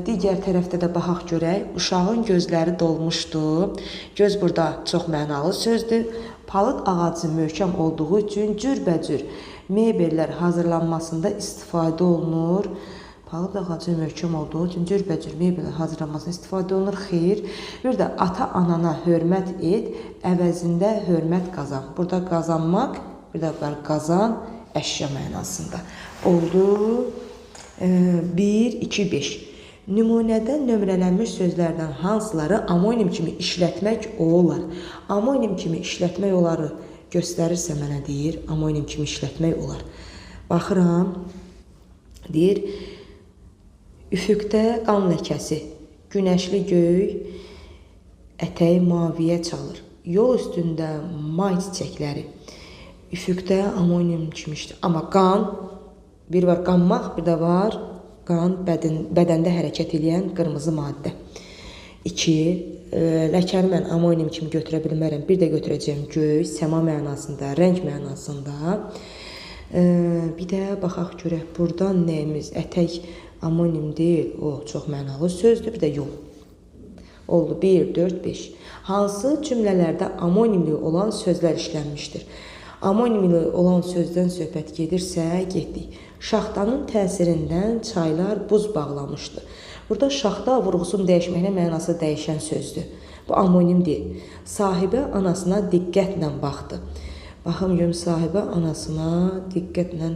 Digər tərəfdə də baxaq görək. Uşağın gözləri dolmuşdu. Göz burada çox mənalı sözdür. Palıd ağacı möhkəm olduğu üçün cürbəcür mebellər hazırlanmasında istifadə olunur. Palıd ağacı möhkəm olduğu üçün cürbəcür mebellər hazırlanmasında istifadə olunur. Xeyr. Bir də ata-anana hörmət et, əvəzində hörmət qazan. Burada qazanmaq, bir də var qazan, əşya mənasında. Oldu 1, 2, 5. Nümunədə nömrələnmiş sözlərdən hansıları amonim kimi işlətmək olar? Amonim kimi işlətmək oları göstərirsə mənə deyir, amonim kimi işlətmək olar. Baxıram, deyir, üfüqdə qan ləkəsi, günəşli göy, ətəyi maviyə çalır. Yol üstündə may çiçəkləri, üfüqdə amonim kimi işlətmək. Amma qan, bir var qanmaq, bir də var qan, bədəndə hərəkət edən qırmızı maddə. 2. Ləkəni mən amonim kimi götürə bilmərəm. Bir də götürəcəm göy, səma mənasında, rəng mənasında. Bir də baxaq görək. Buradan nəyimiz? Ətək amonim deyil. O çox mənalı sözdür. Bir də yol. Oldu 1, 4, 5. Hansı cümlələrdə amonimli olan sözlər işlənmişdir? Amonimli olan sözdən söhbət gedirsə, getdik. Şaxtanın təsirindən çaylar buz bağlamışdı. Burada şaxta vurğusunun dəyişməklə mənası dəyişən sözdür. Bu amonim deyil. Sahibə anasına diqqətlə baxdı. Baxım görüm sahibə anasına diqqətlə.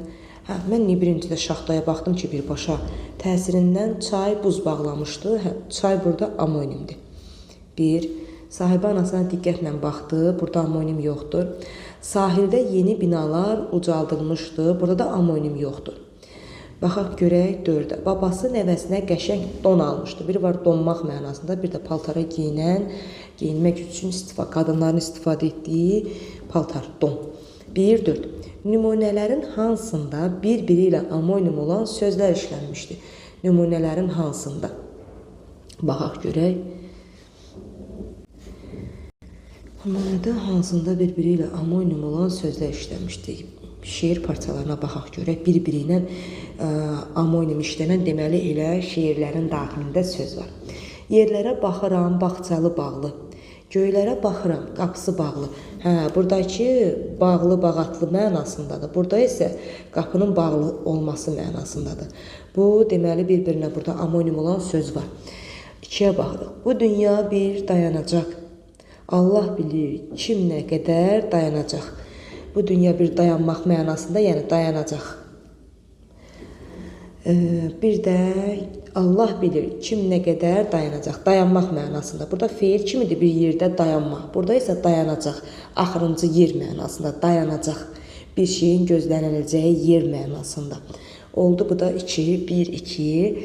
Mən niyə birincidə şaxtaya baxdım ki, birbaşa. Təsirindən çay buz bağlamışdı. Çay burada amonimdir. 1. Sahibə anasına diqqətlə baxdı. Burada amonim yoxdur. Sahildə yeni binalar ucaldılmışdı. Burada da amonim yoxdur. Baxaq görək 4-ə. Babası nəvəsinə qəşəng don almışdı. Biri var donmaq mənasında, bir də paltara geyinmək üçün qadınların istifadə etdiyi paltar, don. 1-4. Nümunələrin hansında bir-biri ilə amonim olan sözlər işlənmişdi? Nümunələrin hansında? Baxaq görək. Nümunədə hansında bir-biri ilə amonim olan sözlər işlənmişdi? Şeir parçalarına baxaq görək. Bir-biri ilə amonim işlənən deməli elə şeirlərin daxilində söz var. Yerlərə baxıram, bağçalı bağlı. Göylərə baxıram, qapısı bağlı. Buradakı bağlı, bağatlı mənasındadır. Burada isə qapının bağlı olması mənasındadır. Bu, deməli, bir-birinə burada amonim olan söz var. 2-yə baxırıq. Bu dünya bir dayanacaq. Allah bilir kim nə qədər dayanacaq. Bu dünya bir dayanmaq mənasında, yəni dayanacaq. Bir də Allah bilir kim nə qədər dayanacaq. Dayanmaq mənasında. Burada feil kimidir bir yerdə dayanmaq. Burada isə dayanacaq. Axırıncı yer mənasında dayanacaq. Bir şeyin gözləniləcəyi yer mənasında. Oldu bu da 2, 1, 2.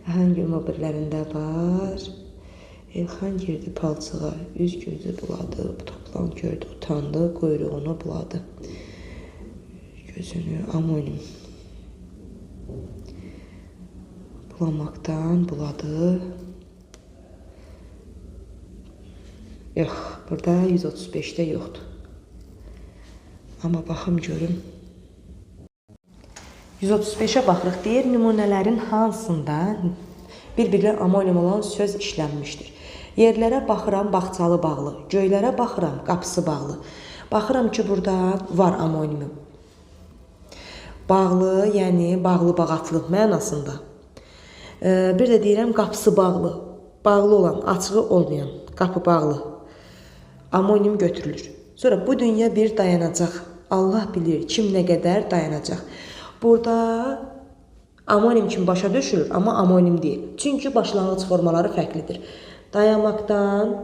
Hangi mobillərində var? Elxan girdi palçığa, üz gözü buladı, toplan gördü, utandı, quyruğunu buladı. Gözünü amonim. Bulamaktan buladı. Yox, burada 135'də yoxdur. Amma baxım görüm. 135'ə baxırıq. Deyir, nümunələrin hansında bir-birlə amonim olan söz işlənmişdir. Yerlərə baxıram, bağçalı bağlı. Göylərə baxıram, qapısı bağlı. Baxıram ki, burada var amonimi. Bağlı, yəni bağlı, bağatlı mənasında. Bir də deyirəm, qapısı bağlı. Bağlı olan, açığı olmayan, qapı bağlı. Amonim götürülür. Sonra bu dünya bir dayanacaq. Allah bilir kim nə qədər dayanacaq. Burada amonim kimi başa düşülür, amma amonim deyil. Çünki başlanğıc formaları fərqlidir. Dayanmaktan,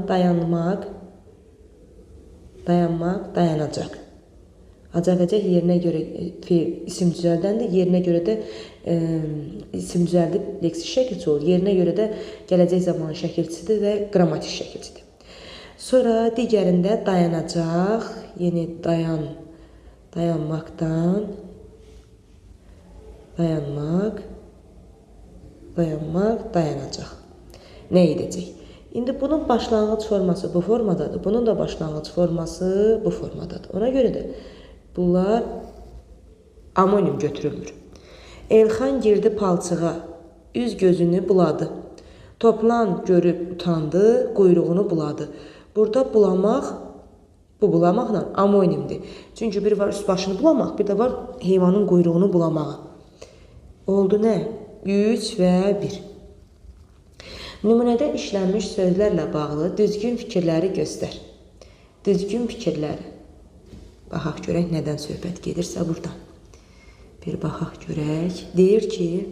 dayanmaq, dayanacaq. Acaq yerinə görə isim düzəldəndir, yerinə görə də isim düzəldib leksik şəkilçi olur, yerinə görə də gələcək zamanı şəkilçisidir və qrammatik şəkilçidir. Sonra digərində dayanacaq, yeni dayanmaqdan, dayanacaq. Nə edəcək? İndi bunun başlanğıc forması bu formadadır. Bunun da başlanğıc forması bu formadadır. Ona görə də bunlar amonim götürülmür. Elxan girdi palçığa, üz gözünü buladı. Toplan görüb utandı, quyruğunu buladı. Burada bulamaq, bu bulamaqla amonimdir. Çünki bir var üst başını bulamaq, bir də var heyvanın quyruğunu bulamağı. Oldu nə? 3 və 1. Nümunədə işlənmiş sözlərlə bağlı düzgün fikirləri göstər. Düzgün fikirləri. Baxaq görək nədən söhbət gedirsə buradan. Bir baxaq görək. Deyir ki,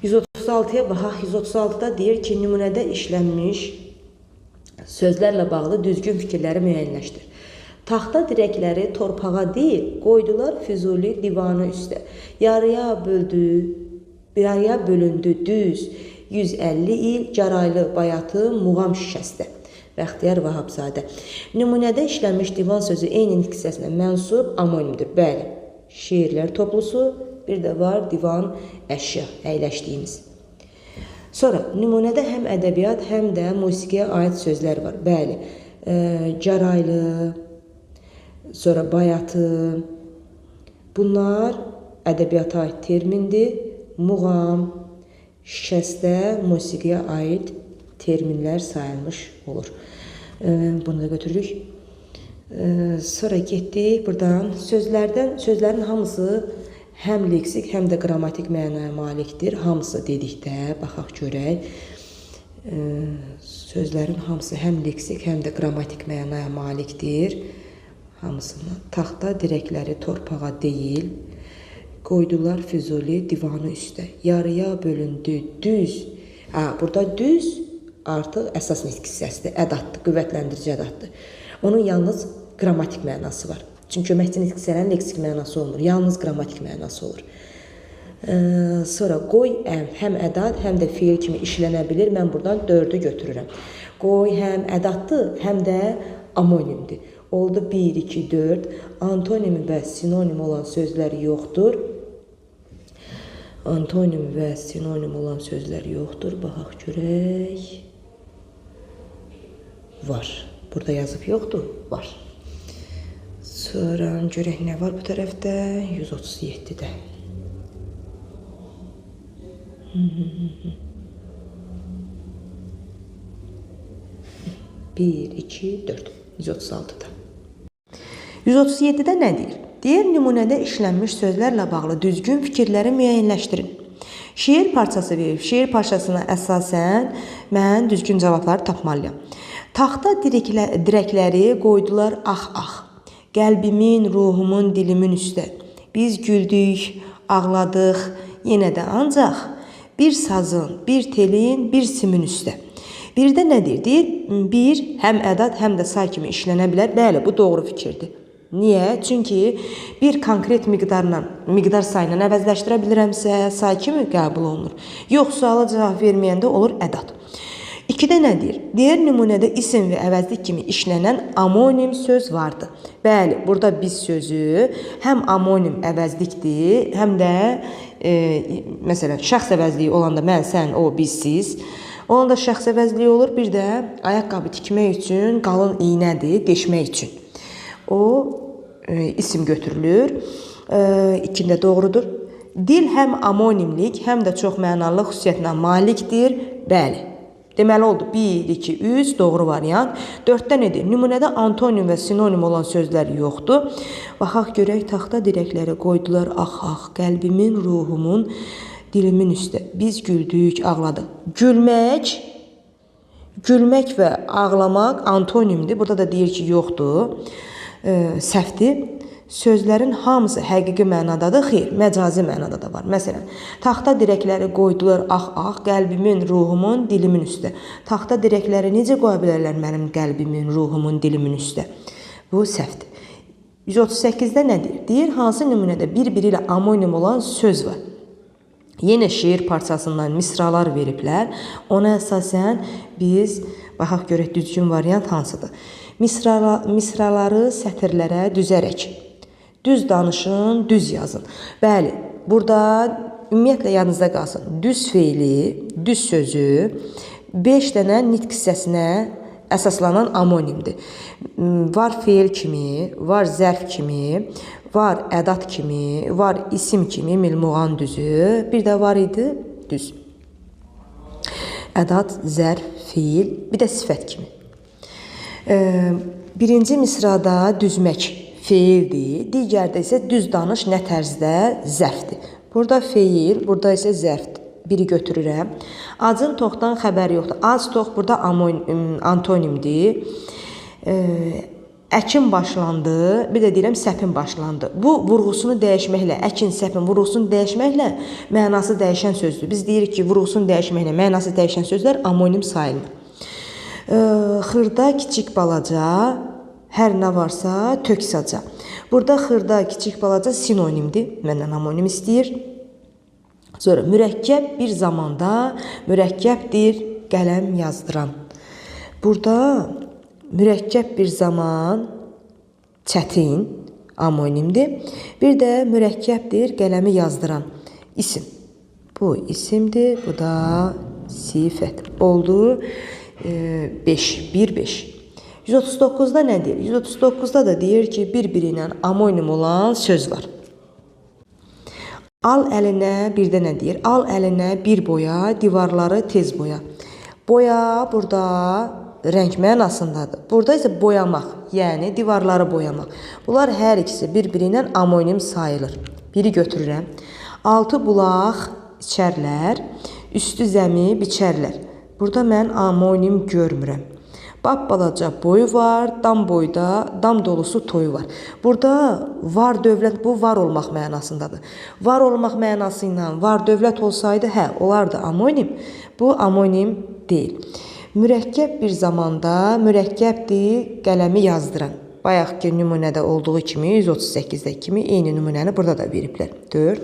136-ya baxaq. 136-da deyir ki, nümunədə işlənmiş sözlərlə bağlı düzgün fikirləri müəyyənləşdir. Taxta dirəkləri torpağa deyil, qoydular Füzuli divanı üstə. Yarıya bölündü düz 150 il caraylı bayatı muğam şişəsdə. Bəxtiyar Vahabzadə. Nümunədə işlənmiş divan sözü eyni nitq hissəsinə mənsub amonimdir. Bəli, şeirlər toplusu, bir də var divan əşya, əyləşdiyimiz. Sonra nümunədə həm ədəbiyyat, həm də musiqiyə aid sözlər var. Bəli, caraylı, sonra bayatı. Bunlar ədəbiyyata aid termindir. Muğam, şikəstə, musiqiyə aid terminlər sayılmış olur. Bunu da götürürük. Sonra getdik buradan. Sözlərin hamısı həm leksik, həm də qrammatik mənaya malikdir. Hamısı dedikdə, baxaq görək. Sözlərin hamısı həm leksik, həm də qrammatik mənaya malikdir. Hamısını. Taxta dirəkləri torpağa deyil, qoydular Füzuli divanı üstə. Yarıya bölündü düz. Burada düz artıq əsas nitq hissəsidir, ədatdır, qüvvətləndirici ədatdır. Onun yalnız qrammatik mənası var. Çünki köməkçi nitq hissələrin leksik mənası olmur, yalnız qrammatik mənası olur. Sonra qoy həm ədat, həm də fiil kimi işlənə bilir. Mən buradan 4-ü götürürəm. Qoy həm ədatdır, həm də amonimdir. Oldu 1, 2, 4. Antonim və sinonim olan sözlər yoxdur. Antonim və sinonim olan sözlər yoxdur. Baxaq görək. Var. Burada yazıb yoxdur? Var. Sonra görək nə var bu tərəfdə? 137-də. 1, 2, 4. 136-da. 137-də nə deyir? Deyir, nümunədə işlənmiş sözlərlə bağlı düzgün fikirləri müəyyənləşdirin. Şeir parçası verib. Şeir parçasına əsasən mən düzgün cavabları tapmalıyam. Taxta dirəkləri qoydular ax-ax. Qəlbimin, ruhumun, dilimin üstə. Biz güldük, ağladıq, yenə də ancaq bir sazın, bir telin, bir simin üstə. Birdə nə deyir? Deyir, bir həm ədat, həm də say kimi işlənə bilər. Bəli, bu doğru fikirdir. Niyə? Çünki bir konkret miqdar sayla əvəzləşdirə bilirəmsə, say kimi qəbul olunur. Yox, suala cavab verməyəndə olur ədat. 2-də nə deyir? Deyir, nümunədə isim və əvəzlik kimi işlənən amonim söz vardı. Bəli, burada biz sözü həm amonim əvəzlikdir, həm də məsələn, şəxs əvəzliyi olanda mən, sən, o, biz, siz. Onda şəxs əvəzliyi olur, bir də ayaqqabı tikmək üçün qalın iynədir, deşmək üçün. O isim götürülür. 2-də doğrudur. Dil həm amonimlik, həm də çox mənalıq xüsusiyyətinə malikdir. Bəli. Deməli oldu 1, 2, 3 doğru variant. 4-də nedir? Nümunədə antonim və sinonim olan sözlər yoxdur. Baxaq görək, taxta dirəkləri qoydular ax-ax, qəlbimin, ruhumun, dilimin üstə. Biz güldük, ağladıq. Gülmək və ağlamaq antonimdir. Burada da deyir ki, yoxdur. Səhvdir. Sözlərin hamısı həqiqi mənadadır, xeyr, məcazi mənada da var. Məsələn, taxta dirəkləri qoydular ax-ax, qəlbimin, ruhumun, dilimin üstə. Taxta dirəkləri necə qoya bilərlər mənim qəlbimin, ruhumun, dilimin üstə? Bu səhvdir. 138-də nə deyir? Deyir, hansı nümunədə bir-biri ilə amonim olan söz var? Yenə şeir parçasından misralar veriblər. Ona əsasən biz, baxaq görək düzgün variant hansıdır? Misraları sətirlərə düzərək. Düz danışın, düz yazın. Bəli, burada ümumiyyətlə yadınızda qalsın. Düz feili, düz sözü 5 dənə nitq hissəsinə əsaslanan amonimdir. Var feil kimi, var zərf kimi, var ədat kimi, var isim kimi, milmuğan düzü. Bir də var idi düz. Ədat, zərf, feil, bir də sifət kimi. Birinci misrada düzmək feildir, digərdə isə düz danış nə tərzdə zərfdir. Burada feil, burada isə zərfdir. Biri götürürəm. Acın toxdan xəbəri yoxdur. Az tox burada antonimdir. Əkin başlandı, bir də deyirəm səpin başlandı. Bu vurğusunu dəyişməklə, əkin, səpin vurğusunu dəyişməklə mənası dəyişən sözdür. Biz deyirik ki, vurğusunu dəyişməklə mənası dəyişən sözlər amonim sayılır. Xırda, kiçik, balaca, hər nə varsa tök saca. Burada xırda, kiçik, balaca sinonimdir. Məndən amonim istəyir. Sonra mürəkkəb bir zamanda mürəkkəbdir qələm yazdıran. Burada mürəkkəb bir zaman çətin amonimdir. Bir də mürəkkəbdir qələmi yazdıran isim. Bu isimdir, bu da sifət. Oldu 5, 1, 5. 139-da nə deyir? 139-da da deyir ki, bir-biri ilə amonim olan söz var. Al əlinə, bir də nə deyir? Al əlinə bir boya, divarları tez boya. Boya burada rəng mənasındadır. Burada isə boyamaq, yəni divarları boyamaq. Bunlar hər ikisi bir-biri ilə amonim sayılır. Biri götürürəm. Altı bulaq içərlər, üstü zəmi biçərlər. Burada mən amonim görmürəm. Bab balaca boyu var, dam boyda, dam dolusu toyu var. Burada var dövlət, bu var olmaq mənasındadır. Var olmaq mənası ilə var dövlət olsaydı, hə, olardı amonim. Bu amonim deyil. Mürəkkəb bir zamanda mürəkkəbdir qələmi yazdıran. Bayaqki nümunədə olduğu kimi 138-də kimi eyni nümunəni burada da veriblər. 4.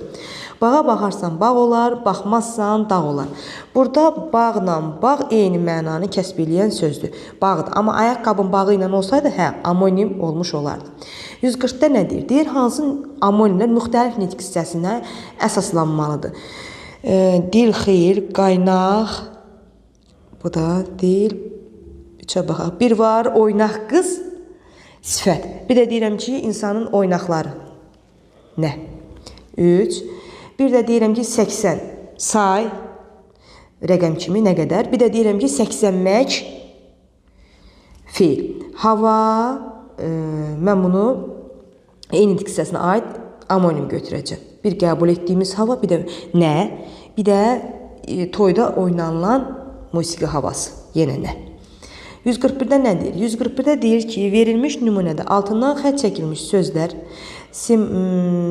Bağa baxarsan bağ olar, baxmazsan dağ olar. Burada bağla bağ eyni mənanı kəsb edən sözdür. Bağdır. Amma ayaqqabın bağı ilə olsaydı, amonim olmuş olardı. 140-da nə deyir? Deyir, hansı amonimlər müxtəlif nitq hissəsinə əsaslanmalıdır. Dil, xeyir, qaynaq, bu da dil, üçə baxaq. Bir var, oynaq qız, sifət. Bir də deyirəm ki, insanın oynaqları. Nə? 3. Bir də deyirəm ki, 80. Say, rəqəm kimi nə qədər? Bir də deyirəm ki, 80mək, fiil. Hava, mən bunu eyni nitq hissəsinə aid amonim götürəcəm. Bir qəbul etdiyimiz hava, bir də nə? Bir də toyda oynanılan musiqi havası. Yenə nə? 141-də nə deyir? 141-də deyir ki, verilmiş nümunədə altından xətt çəkilmiş sözlər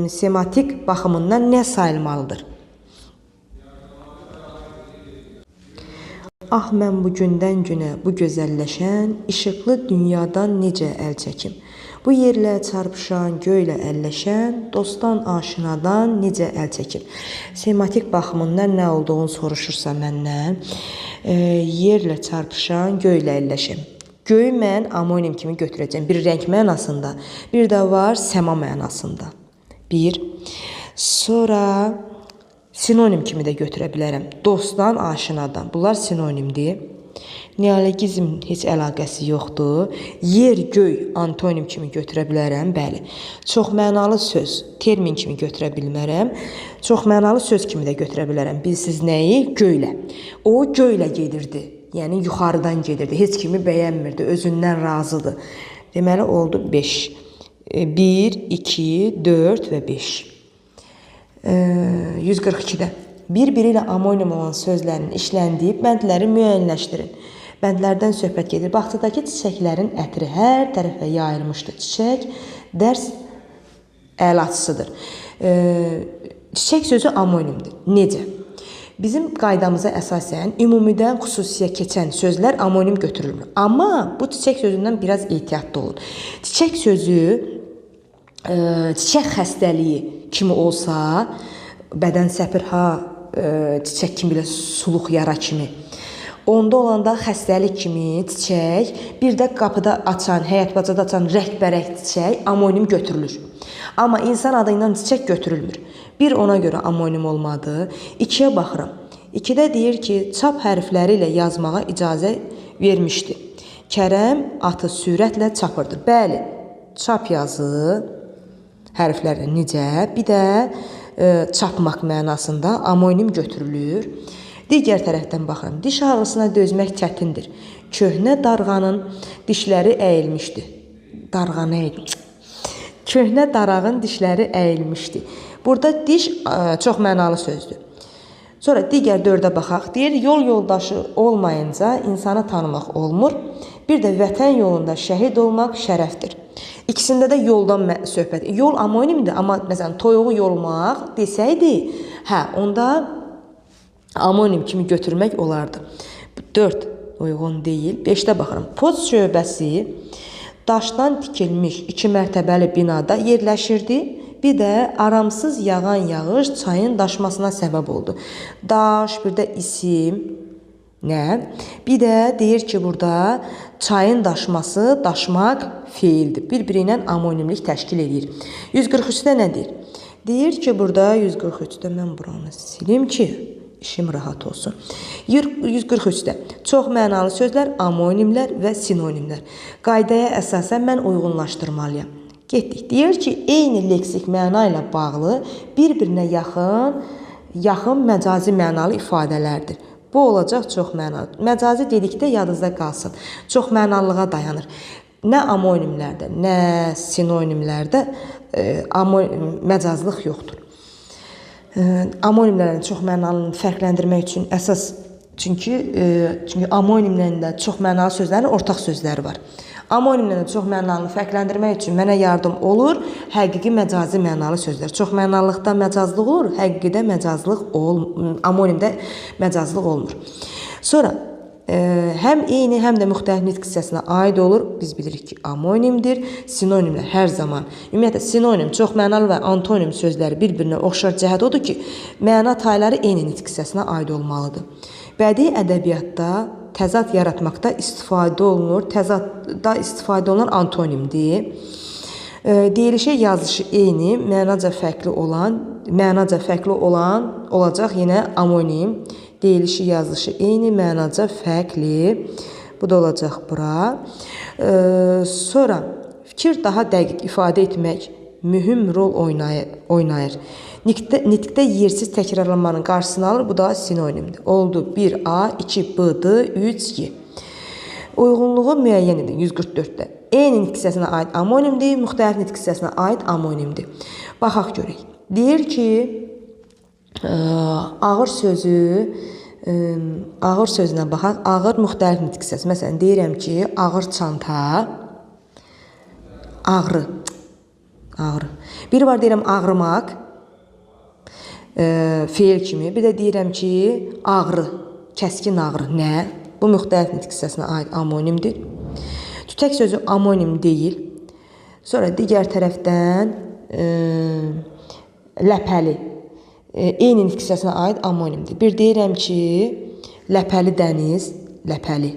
sematik baxımından nə sayılmalıdır? Ah, mən bu gündən günə bu gözəlləşən, işıqlı dünyadan necə əl çəkim? Bu yerlə çarpışan, göylə əlləşən, dostdan, aşinadan necə əl çəkim? Sematik baxımından nə olduğunu soruşursa məndən, yerlə çarpışan, göylə əlləşən. Göyü mən amonim kimi götürəcəm. Bir rəng mənasında, bir də var səma mənasında. 1. Sonra sinonim kimi də götürə bilərəm. Dostdan, aşinadan. Bunlar sinonimdir. Neologizm heç əlaqəsi yoxdur. Yer, göy antonim kimi götürə bilərəm. Bəli. Çox mənalı söz termin kimi götürə bilmərəm. Çox mənalı söz kimi də götürə bilərəm. Bilsiz nəyi? Göylə. O göylə gedirdi. Yəni yuxarıdan gedirdi. Heç kimi bəyənmirdi. Özündən razıdır. Deməli oldu 5. 1, 2, 4 və 5. 142-də. Bir-biri ilə amonim olan sözlərin işləndiyi bəndləri müəyyənləşdirin. Bəndlərdən söhbət gedir. Bağçadakı çiçəklərin ətri hər tərəfə yayılmışdı. Çiçək dərs əlaçısıdır. Çiçək sözü amonimdir. Necə? Bizim qaydamıza əsasən ümumidən xüsusiyə keçən sözlər amonim götürülür. Amma bu çiçək sözündən biraz ehtiyatlı olun. Çiçək sözü çiçək xəstəliyi kimi olsa, bədən səpir, çiçək kimi belə suluq yara kimi. Onda olanda xəstəlik kimi çiçək, bir də qapıda açan, həyət bacada açan rəhbərək çiçək amonim götürülür. Amma insan adı ilə çiçək götürülmür. Bir, ona görə amonim olmadı. 2-yə baxıram. 2-də deyir ki, çap hərfləri ilə yazmağa icazə vermişdi. Kərəm atı sürətlə çapırdı. Bəli, çap yazı hərflərlə necə? Bir də çapmaq mənasında amonim götürülür. Digər tərəfdən baxıram. Diş ağrısına dözmək çətindir. Köhnə darğanın dişləri əyilmişdi. Darğanı əyilmişdi. Köhnə darağın dişləri əyilmişdi. Burada diş çox mənalı sözdür. Sonra digər 4-ə baxaq. Deyir, yol yoldaşı olmayınca insanı tanımaq olmur. Bir də vətən yolunda şəhid olmaq şərəfdir. İkisində də yoldan söhbət. Yol amonimdir, amma məsələn toyuğu yolmaq desəydi, onda amonim kimi götürmək olardı. 4 uyğun deyil. 5-də baxıram. Post şöbəsi daşdan tikilmiş 2 mərtəbəli binada yerləşirdi. Bir də aramsız yağan yağış çayın daşmasına səbəb oldu. Daş, bir də isim, nə? Bir də deyir ki, burada çayın daşması, daşmaq feildir. Bir-biri ilə amonimlik təşkil edir. 143-də nə deyir? Deyir ki, burada 143-də mən buranı silim ki, işim rahat olsun. 143-də çox mənalı sözlər, amonimlər və sinonimlər. Qaydaya əsasən mən uyğunlaşdırmalıyam. Getdik. Deyir ki, eyni leksik məna ilə bağlı bir-birinə yaxın məcazi mənalı ifadələrdir. Bu olacaq çox mənalı. Məcazi dedikdə yadınızda qalsın. Çox mənalılığa dayanır. Nə amonimlərdə, nə sinonimlərdə məcazlıq yoxdur. Amonimlərin çox mənalını fərqləndirmək üçün əsas, çünki amonimlərində çox mənalı sözlərin ortaq sözləri var. Amonimlərdə çox mənalını fərqləndirmək üçün mənə yardım olur həqiqi məcazi mənalı sözlər. Çox mənalılıqda məcazlıq olur, həqiqidə məcazlıq amonimdə məcazlıq olmur. Sonra həm eyni, həm də müxtəlif nitq hissəsinə aid olur. Biz bilirik ki, amonimdir. Sinonimlər hər zaman, ümumiyyətlə sinonim, çoxmənalı və antonim sözləri bir-birinə oxşar cəhət odur ki, məna tayları eyni nitq hissəsinə aid olmalıdır. Bədii ədəbiyyatda təzad yaratmaqda istifadə olunur. Təzadda istifadə olunan antonimdir. Deyilişə yazışı eyni, mənaca fərqli olan olacaq yenə amonim. Deyilişi yazılışı eyni, mənaca fərqli. Bu da olacaq bura. Sonra fikir daha dəqiq ifadə etmək mühüm rol oynayır. Nitqdə yersiz təkrarlanmanın qarşısını alır. Bu da sinonimdir. Oldu 1A, 2B-dır, 3Y. Uyğunluğu müəyyən edin 144-də. Eyni nitq hissəsinə aid amonimdir, müxtəlif nitq hissəsinə aid amonimdir. Baxaq görək. Deyir ki, ağır sözünə baxaq. Ağır müxtəlif nitq hissəsi. Məsələn, deyirəm ki, ağır çanta, ağrı. Biri var deyirəm ağrımaq, feil kimi. Bir də deyirəm ki, ağrı, kəskin ağrı. Nə? Bu müxtəlif nitq hissəsinə aid amonimdir. Tütək sözü amonim deyil. Sonra digər tərəfdən ləpəli. Eyni nitq hissəsinə aid amonimdir. Bir deyirəm ki, ləpəli dəniz, ləpəli.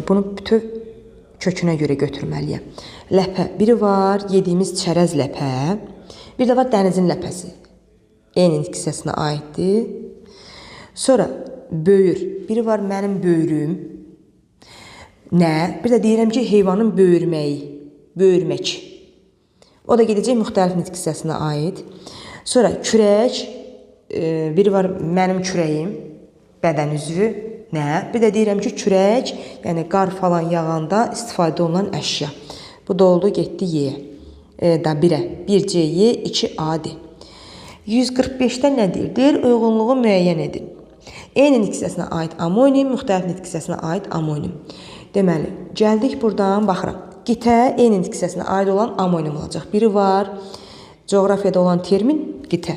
Bunu bütöv kökünə görə götürməliyəm. Ləpə. Biri var yediyimiz çərəz ləpə. Bir də var dənizin ləpəsi. Eyni nitq hissəsinə aiddir. Sonra böyür. Biri var mənim böyrüm. Nə? Bir də deyirəm ki, heyvanın böyürmək. O da gedəcək müxtəlif nitq hissəsinə aid. Sonra kürək. Biri var mənim kürəyim, bədən üzvü. Nə? Bir də deyirəm ki, kürək, yəni qar falan yağanda istifadə olunan əşya. Bu da oldu, getdi Y-yə. Da 1-ə. 1C-Y, 2A-dir. 145-də nə deyir? Deyir, uyğunluğu müəyyən edin. Eyni nitq hissəsinə aid amonim, müxtəlif nitq hissəsinə aid amonim. Deməli, gəldik buradan, baxıram. Qitə eyni nitq hissəsinə aid olan amonim olacaq. Biri var, coğrafiyada olan termin qitə.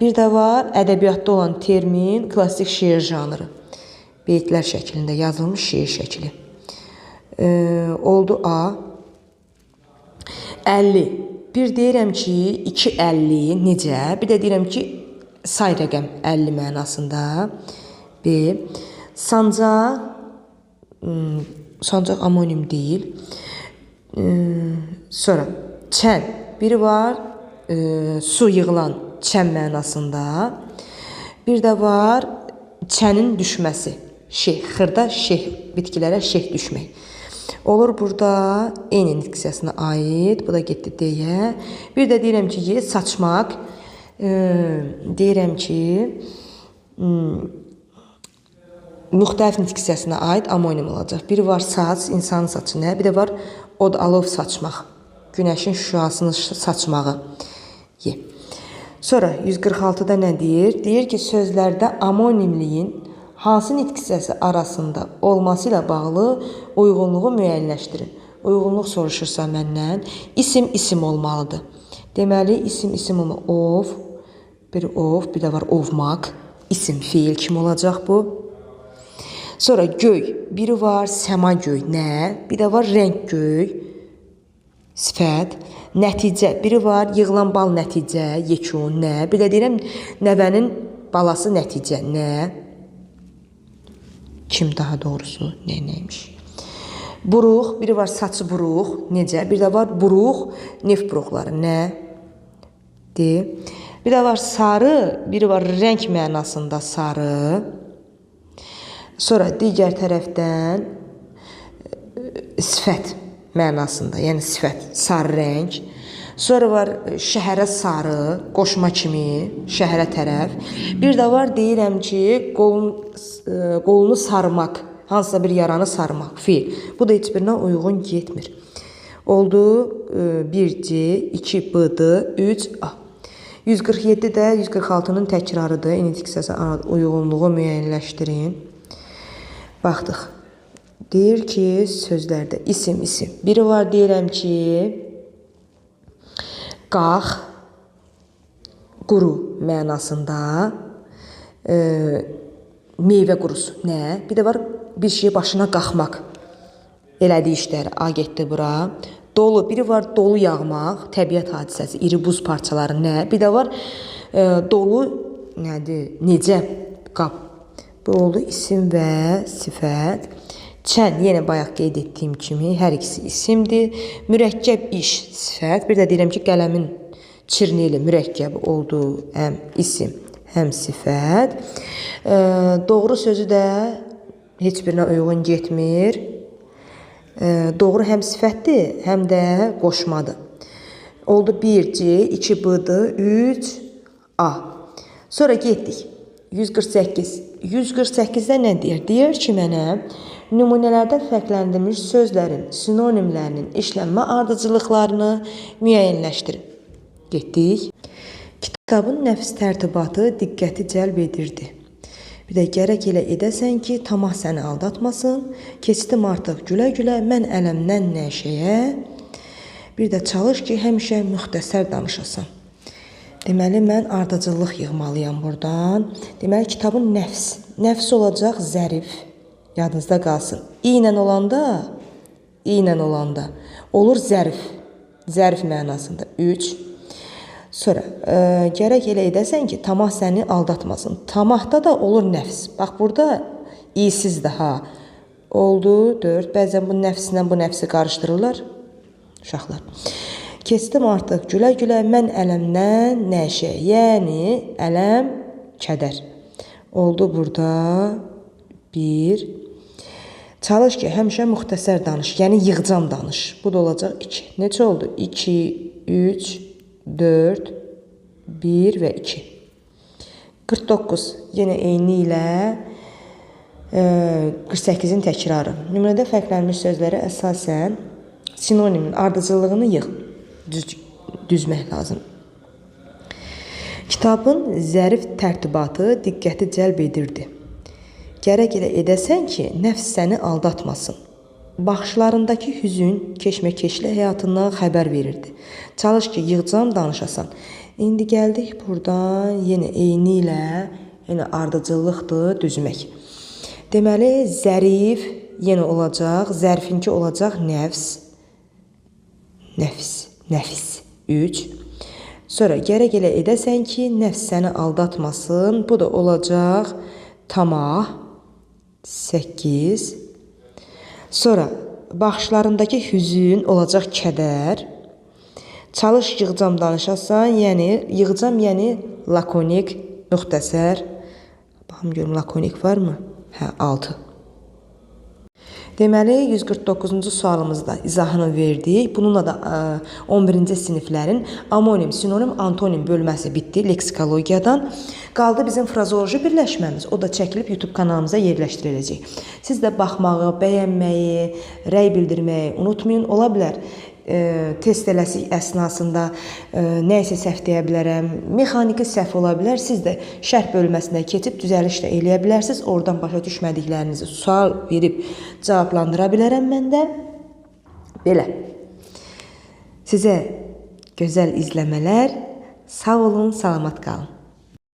Bir də var, ədəbiyyatda olan termin klassik şeir janrı. Beytlər şəklində yazılmış şeir şəkli. Oldu A. 50. Bir deyirəm ki, 250 necə? Bir də deyirəm ki, say rəqəm 50 mənasında. B. Sancaq amonim deyil. Sonra çən. Biri var, su yığılan çən mənasında. Bir də var, çənin düşməsi. Xırda bitkilərə şeh düşmək. Olur burada eyni nitq hissəsinə aid. Bu da getdi deyə. Bir də deyirəm ki, saçmaq. Deyirəm ki, müxtəlif nitq hissəsinə aid amonim olacaq. Biri var saç, insanın saçı nə? Bir də var od alov saçmaq. Günəşin şüasını saçmağı. Sonra 146-da nə deyir? Deyir ki, sözlərdə amonimliyin hansı nitq hissəsi arasında olması ilə bağlı uyğunluğu müəyyənləşdirin. Uyğunluq soruşursa məndən, isim olmalıdır. Deməli, isim olmalı. Ov, bir də var ovmaq. İsim, fiil kim olacaq bu? Sonra göy, biri var səma göy, nə? Bir də var rəng göy, sifət. Nəticə, biri var yığılan bal nəticə, yekun, nə? Bir də deyirəm, nəvənin balası nəticə, nə? Kim daha doğrusu, neymiş? Buruq, biri var saçı buruq, necə? Bir də var buruq, neft buruqları, nə? Bir də var sarı, biri var rəng mənasında sarı. Sonra digər tərəfdən sifət mənasında, yəni sifət, sarı rəng. Sonra var şəhərə sarı, qoşma kimi, şəhərə tərəf. Bir də var deyirəm ki, qolunu sarmaq, hansısa bir yaranı sarmaq, fiil. Bu da heç birinə uyğun getmir. Oldu 1C, 2B-dır, 3A. 147-də 146-nın təkrarıdır. Eyni nitq hissəsi uyğunluğu müəyyənləşdirin. Baxdıq. Deyir ki, sözlərdə isim. Biri var deyirəm ki, Qalx, quru mənasında. Meyvə qurusu. Nə? Bir də var bir şey başına qalxmaq. Elədiyi işləri. A getdi bura. Dolu. Biri var dolu yağmaq. Təbiət hadisəsi. İri buz parçaları. Nə? Bir də var dolu nədir? Necə? Qab. Bu oldu isim və sifət. Çən, yenə bayaq qeyd etdiyim kimi hər ikisi isimdir. Mürəkkəb iş, sifət. Bir də deyirəm ki, qələmin çirnili mürəkkəb oldu həm isim, həm sifət. Doğru sözü də heç birinə uyğun getmir. Doğru həm sifətdir, həm də qoşmadır. Oldu 1C, 2B-dır, 3A. Sonra getdik. 148. 148-də nə deyir? Deyir ki, mənə nümunələrdə fərqləndirilmiş sözlərin, sinonimlərinin işlənmə ardıcılıqlarını müəyyənləşdirin. Getdik. Kitabın nəfs tərtibatı diqqəti cəlb edirdi. Bir də gərək elə edəsən ki, tamah səni aldatmasın. Keçdim artıq gülə-gülə, mən ələmdən nəşəyə. Bir də çalış ki, həmişə müxtəsər danışasan. Deməli, mən ardıcıllıq yığmalıyam buradan. Deməli, kitabın nəfs olacaq zərif. Yadınızda qalsın. İynə olanda olur zərif. Zərif mənasında. 3. Sonra, gərək elə edəsən ki, tamah səni aldatmasın. Tamahda da olur nəfs. Bax, burada iyisizdir, ha. Oldu 4. Bəzən bu nəfslə bu nəfsi qarışdırırlar. Uşaqlar. Keçdim artıq gülə-gülə, mən ələmdən nəşə. Yəni, ələm, kədər. Oldu burada 1. Çalış ki, həmişə müxtəsər danış. Yəni, yığcam danış. Bu da olacaq 2. Neçə oldu? 2, 3, 4, 1 və 2. 49. Yenə eyni ilə 48-in təkrarı. Nümunədə fərqlənmiş sözləri əsasən sinonimin ardıcıllığını yığ. Düzmək lazım. Kitabın zərif tərtibatı diqqəti cəlb edirdi. Gərək elə edəsən ki, nəfs səni aldatmasın. Baxışlarındakı hüzün keşməkeşli həyatından xəbər verirdi. Çalış ki, yığcam danışasan. İndi gəldik buradan yenə eyni ilə, yenə ardıcıllıqdır, düzmək. Deməli, zərif yenə olacaq, zərfinki olacaq nəfs. Nəfis. 3. Sonra gərək elə edəsən ki, nəfs səni aldatmasın. Bu da olacaq tamah. 8. Sonra baxışlarındakı hüzün olacaq kədər. Çalış yığcam danışasan, yəni yığcam, yəni lakonik, müxtəsər. Baxım görüm lakonik varmı? Hə, 6. Deməli, 149-cu sualımızda izahını verdik. Bununla da 11-ci siniflərin amonim, sinonim, antonim bölməsi bitdi leksikologiyadan. Qaldı bizim frazoloji birləşməmiz. O da çəkilib YouTube kanalımıza yerləşdiriləcək. Siz də baxmağı, bəyənməyi, rəy bildirməyi unutmayın. Ola bilər, test eləsi əsnasında nə isə səhv deyə bilərəm, mexaniki səhv ola bilər. Siz də şərh bölməsinə keçib düzəliş də eləyə bilərsiniz. Oradan başa düşmədiklərinizi sual verib cavablandıra bilərəm mən də. Belə. Sizə gözəl izləmələr. Sağ olun, salamat qalın.